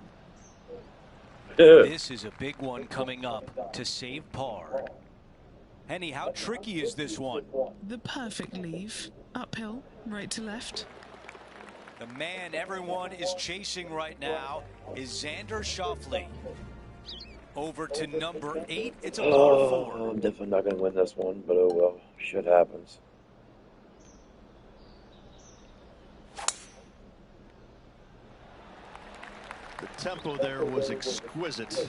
Speaker 6: This is a big one coming up to save par. Henny, how tricky is this one?
Speaker 5: The perfect leave. Uphill, right to left.
Speaker 6: The man everyone is chasing right now is Xander Schauffele. Over to number 8. It's a par 4.
Speaker 1: I'm definitely not going to win this one, but oh well. Shit happens.
Speaker 3: The tempo there was exquisite.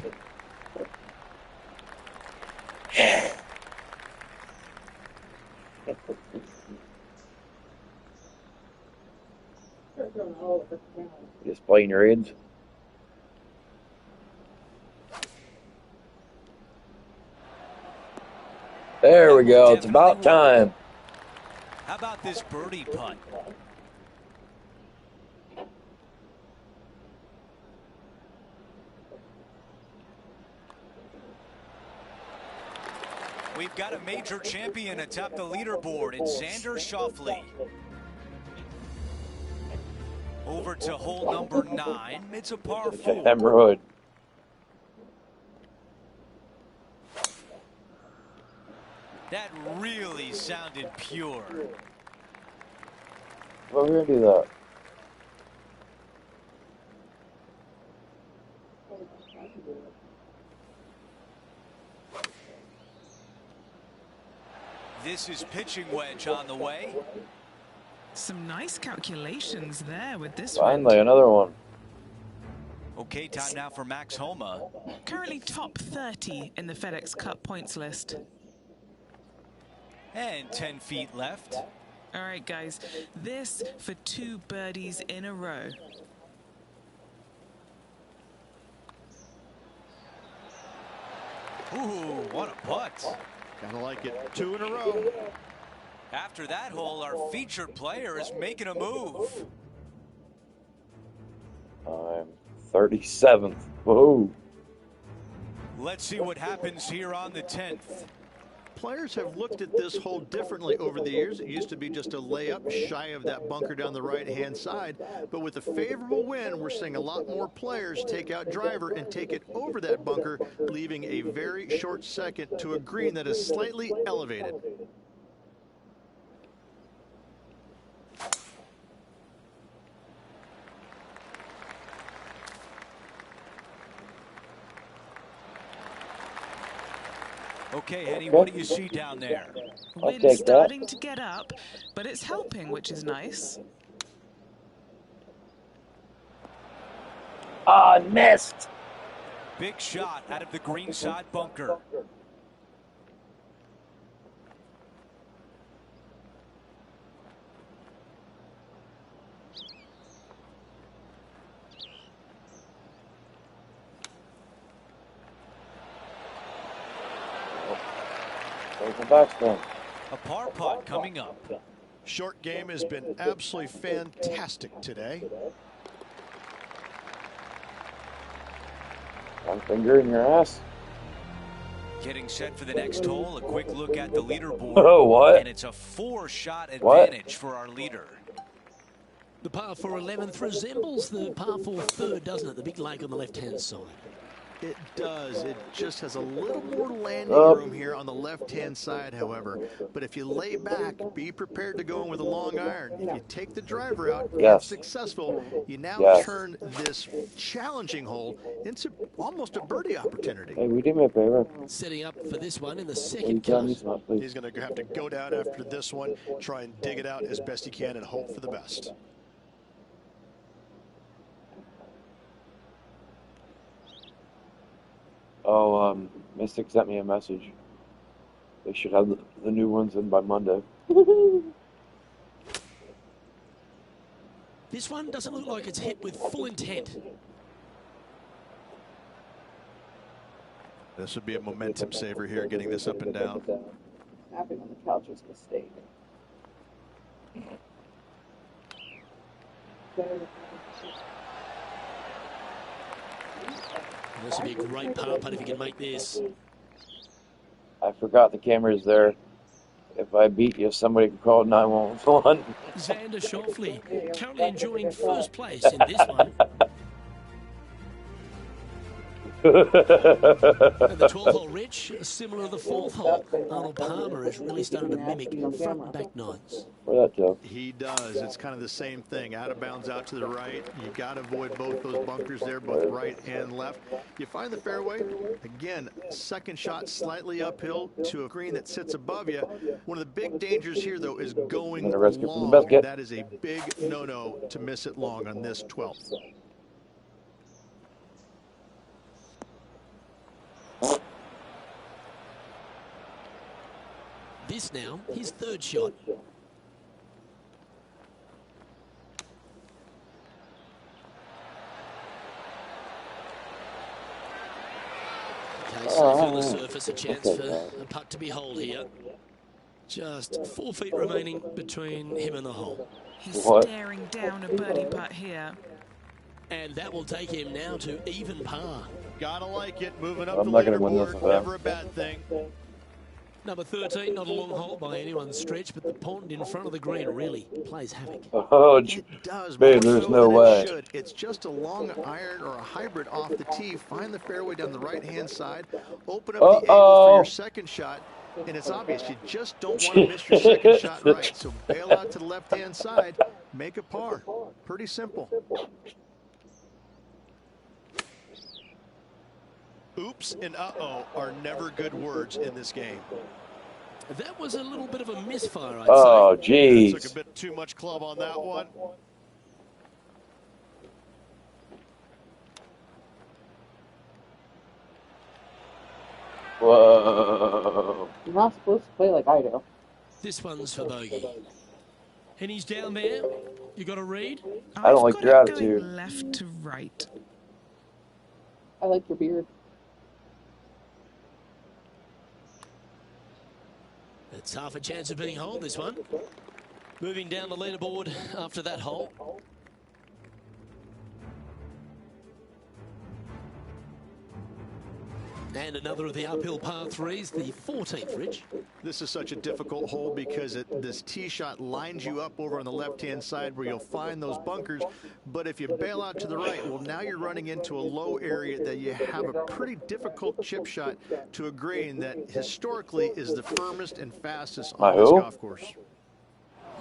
Speaker 1: Just playing your aids. There we go. It's about time.
Speaker 6: How about this birdie putt? We've got a major champion atop the leaderboard. It's Xander Schauffele. Over to hole number 9. It's a par 4.
Speaker 1: Hemorrhoid.
Speaker 6: That really sounded pure.
Speaker 1: Well, we're going to do that.
Speaker 6: This is pitching wedge on the way.
Speaker 5: Some nice calculations there with this one.
Speaker 1: Finally, another one.
Speaker 6: Okay, time now for Max Homa.
Speaker 5: Currently top 30 in the FedEx Cup points list.
Speaker 6: And 10 feet left.
Speaker 5: All right, guys, this for 2 birdies in a row.
Speaker 6: Ooh, what a putt.
Speaker 3: Gotta like it. 2 in a row.
Speaker 6: After that hole, our featured player is making a move.
Speaker 1: 37th. Whoa.
Speaker 6: Let's see what happens here on the 10th.
Speaker 3: Players have looked at this hole differently over the years. It used to be just a layup shy of that bunker down the right-hand side. But with a favorable wind, we're seeing a lot more players take out driver and take it over that bunker, leaving a very short second to a green that is slightly elevated.
Speaker 6: Okay, Eddie, what do you see down there?
Speaker 5: Wind's starting to get up, but it's helping, which is nice.
Speaker 1: Ah, missed.
Speaker 6: Big shot out of the green side bunker. A par putt coming up.
Speaker 3: Short game has been absolutely fantastic today.
Speaker 1: One finger in your ass.
Speaker 6: Getting set for the next hole. A quick look at the leaderboard.
Speaker 1: Oh, what?
Speaker 6: And it's a 4-shot advantage for our leader.
Speaker 2: The par 4 11th resembles the par 4 third, doesn't it? The big lake on the left-hand side.
Speaker 3: It does. It just has a little more landing room here on the left-hand side, however. But if you lay back, be prepared to go in with a long iron. If you take the driver out and successful, you now turn this challenging hole into almost a birdie opportunity.
Speaker 1: Hey, we do me a favor.
Speaker 2: Setting up for this one in the second
Speaker 1: cut.
Speaker 3: He's going to have to go down after this one, try and dig it out as best he can and hope for the best.
Speaker 1: Oh, Mystic sent me a message. They should have the new ones in by Monday.
Speaker 2: This one doesn't look like it's hit with full intent.
Speaker 3: This would be a momentum saver here, getting this up and down.
Speaker 8: Snapping on the couch was a mistake.
Speaker 2: This would be a great par putt if you can make this.
Speaker 1: I forgot the camera's there. If I beat you, somebody can call 911.
Speaker 2: Xander Schauffele currently enjoying first place in this one. And the 12th hole, Rich, similar to the 4th hole. Arnold Palmer has really started to mimic front and back nines.
Speaker 1: Where'd that go?
Speaker 3: He does. It's kind of the same thing. Out of bounds out to the right. You got to avoid both those bunkers there, both right and left. You find the fairway. Again, second shot slightly uphill to a green that sits above you. One of the big dangers here, though, is going long. That is a big no-no to miss it long on this 12th.
Speaker 2: This now, his third shot. Okay, so on the surface, a chance for a putt to behold here. Just 4 feet remaining between him and the hole.
Speaker 5: He's staring down a birdie putt here.
Speaker 2: And that will take him now to even par.
Speaker 3: Gotta like it. Moving up the leaderboard, never a bad thing.
Speaker 2: Number 13, not a long hole by anyone's stretch, but the pond in front of the green really plays havoc.
Speaker 1: Oh,
Speaker 3: it does,
Speaker 1: babe, there's no way.
Speaker 3: It's just a long iron or a hybrid off the tee. Find the fairway down the right-hand side. Open up the angle for your second shot. And it's obvious you just don't want to miss your second shot right. So bail out to the left-hand side. Make a par. Pretty simple. Oops and uh-oh are never good words in this game.
Speaker 2: That was a little bit of a misfire, I'd say.
Speaker 1: Oh, geez.
Speaker 3: Took a bit too much club on that one.
Speaker 1: Whoa.
Speaker 8: You're not supposed to play like I do.
Speaker 2: This one's for bogey. And he's down there. You got to read?
Speaker 1: I don't like your attitude.
Speaker 5: Left to right.
Speaker 8: I like your beard.
Speaker 2: It's half a chance of being holed, this one. Moving down the leaderboard after that hole. And another of the uphill par threes, the 14th, Rich.
Speaker 3: This is such a difficult hole because this tee shot lines you up over on the left-hand side where you'll find those bunkers. But if you bail out to the right, well, now you're running into a low area that you have a pretty difficult chip shot to a green that historically is the firmest and fastest on this golf course.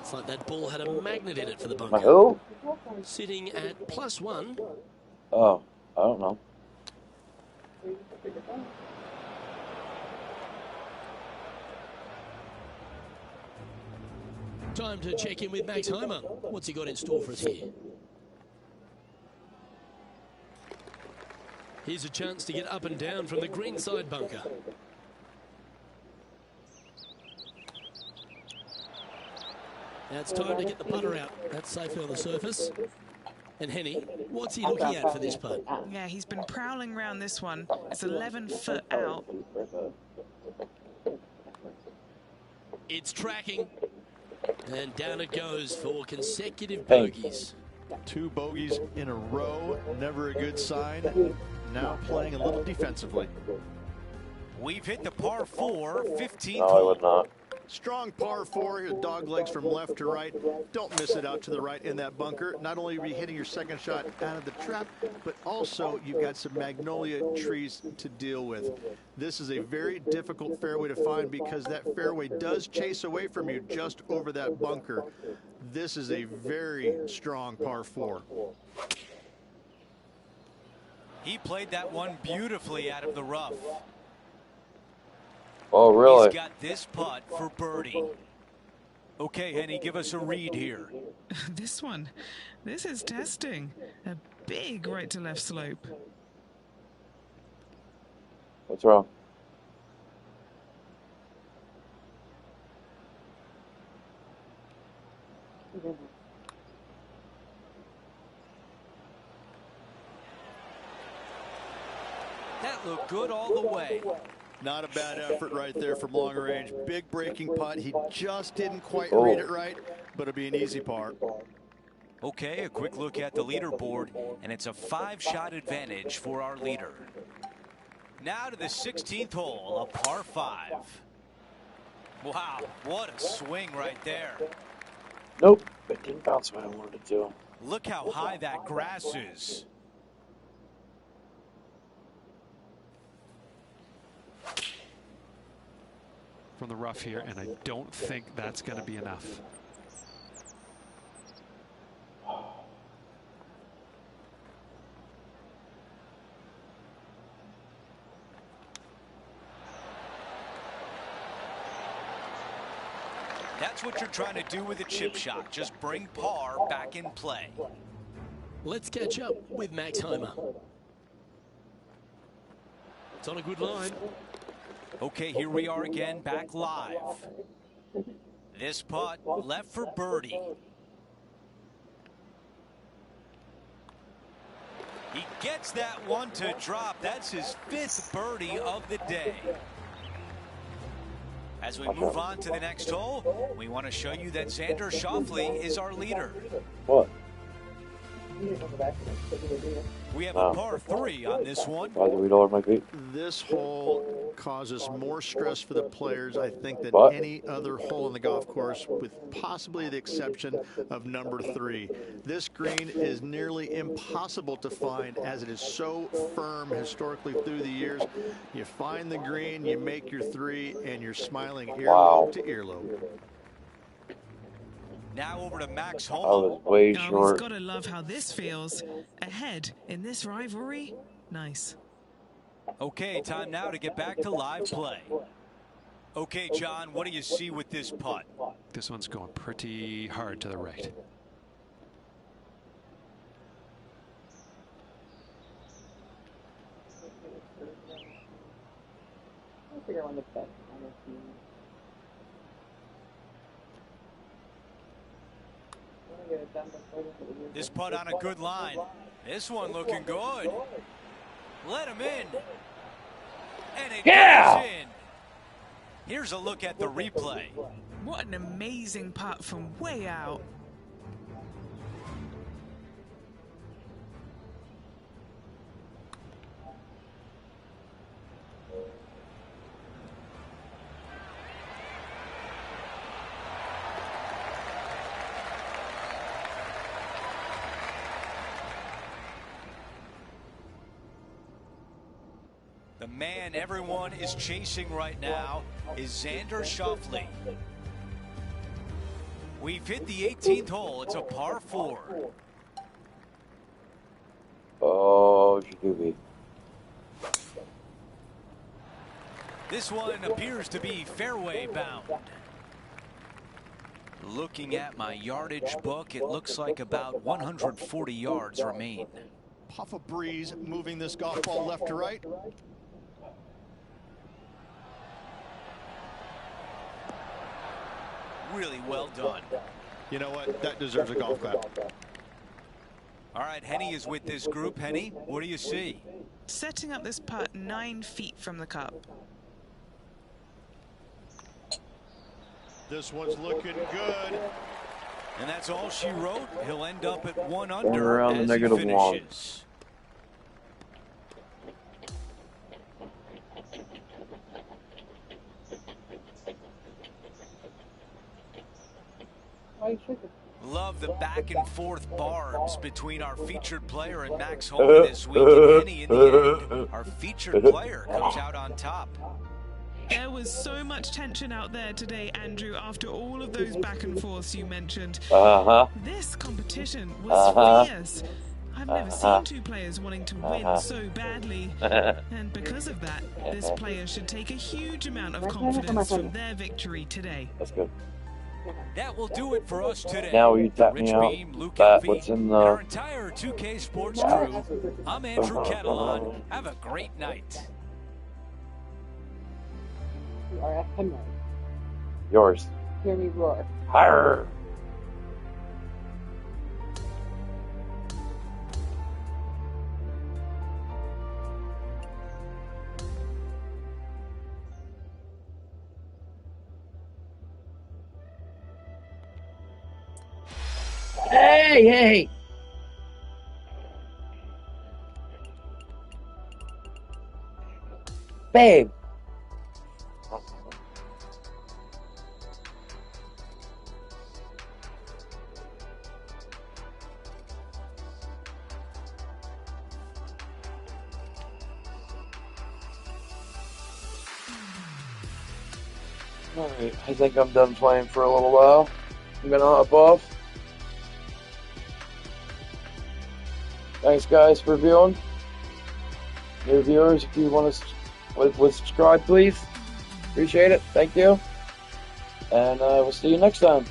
Speaker 2: It's like that ball had a magnet in it for the bunker.
Speaker 1: My who?
Speaker 2: Sitting at +1.
Speaker 1: Oh, I don't know.
Speaker 2: Time to check in with Max Homer. What's he got in store for us here? Here's a chance to get up and down from the greenside bunker. Now it's time to get the putter out. That's safely on the surface. And Henny, what's he looking at for this putt?
Speaker 5: Yeah, he's been prowling around this one. It's 11 foot out.
Speaker 2: It's tracking. And down it goes for consecutive bogeys.
Speaker 3: 2 bogeys in a row, never a good sign. Now playing a little defensively.
Speaker 6: We've hit the par 4, 15th
Speaker 1: No, I would not.
Speaker 3: Strong par 4, dog legs from left to right. Don't miss it out to the right in that bunker. Not only are you hitting your second shot out of the trap, but also you've got some magnolia trees to deal with. This is a very difficult fairway to find because that fairway does chase away from you just over that bunker. This is a very strong par 4.
Speaker 6: He played that one beautifully out of the rough.
Speaker 1: Oh, really?
Speaker 6: He's got this putt for birdie. Okay, Henny, give us a read here.
Speaker 5: This one, this is testing. A big right to left slope.
Speaker 1: What's wrong?
Speaker 6: That looked good all the way.
Speaker 3: Not a bad effort right there from long range. Big breaking putt. He just didn't quite read it right, but it'll be an easy par.
Speaker 6: Okay, a quick look at the leaderboard, and it's a 5-shot advantage for our leader. Now to the 16th hole, a par 5. Wow, what a swing right there.
Speaker 1: Nope, it didn't bounce what I wanted it to.
Speaker 6: Look how high that grass is.
Speaker 4: From the rough here, and I don't think that's going to be enough.
Speaker 6: That's what you're trying to do with a chip shot. Just bring par back in play.
Speaker 2: Let's catch up with Max Homer. It's on a good line.
Speaker 6: Okay, here we are again, back live. This putt left for birdie. He gets that one to drop. That's his 5th birdie of the day. As we move on to the next hole, we want to show you that Xander Schauffele is our leader.
Speaker 1: What?
Speaker 6: We have a par 3 on this one.
Speaker 1: Why did we lower my feet?
Speaker 3: This hole causes more stress for the players, I think, than any other hole in the golf course, with possibly the exception of number 3. This green is nearly impossible to find as it is so firm historically through the years. You find the green, you make your 3, and you're smiling earlobe to earlobe.
Speaker 6: Now over to Max
Speaker 1: I
Speaker 6: Homer.
Speaker 1: was way
Speaker 5: Oh,
Speaker 1: short.
Speaker 5: he's got to love how this feels. Ahead in this rivalry. Nice.
Speaker 6: Okay, time now to get back to live play. Okay, John, what do you see with this putt?
Speaker 4: This one's going pretty hard to the right.
Speaker 8: I'll figure out when the best on this team.
Speaker 6: This putt on a good line. This one looking good. Let him in. And it goes in. Here's a look at the replay.
Speaker 5: What an amazing putt from way out.
Speaker 6: The man everyone is chasing right now is Xander Schauffele. We've hit the 18th hole. It's a par 4.
Speaker 1: Oh, Jacoby.
Speaker 6: This one appears to be fairway bound. Looking at my yardage book, it looks like about 140 yards remain.
Speaker 3: Puff of breeze moving this golf ball left to right.
Speaker 6: Really well done.
Speaker 3: You know what? That deserves a golf clap.
Speaker 6: All right, Henny is with this group. Henny, what do you see?
Speaker 5: Setting up this putt 9 feet from the cup.
Speaker 3: This one's looking good.
Speaker 6: And that's all she wrote. He'll end up at 1 under
Speaker 1: around the
Speaker 6: as he
Speaker 1: negative one.
Speaker 6: finishes. Love the back and forth barbs between our featured player and Max Homa this week. And Henny, in the end, our featured player comes out on top.
Speaker 5: There was so much tension out there today, Andrew, after all of those back and forths you mentioned. This competition was fierce. I've never seen two players wanting to win so badly. And because of that, this player should take a huge amount of confidence from their victory today.
Speaker 1: That's good.
Speaker 6: That will do it for us today.
Speaker 1: Now you tap me
Speaker 6: Rich
Speaker 1: out.
Speaker 6: Beam, Luke
Speaker 1: That
Speaker 6: LV,
Speaker 1: what's in
Speaker 6: and
Speaker 1: the
Speaker 6: our entire 2K Sports crew. I'm Andrew Catalan. Have a great night.
Speaker 8: R.F. Henry.
Speaker 1: yours.
Speaker 8: Hear me roar.
Speaker 1: Arr. Hey, hey. Babe. Alright, I think I'm done playing for a little while. I'm gonna hop off. Thanks guys for viewing. New viewers, if you want to subscribe, please. Appreciate it. Thank you. And we'll see you next time.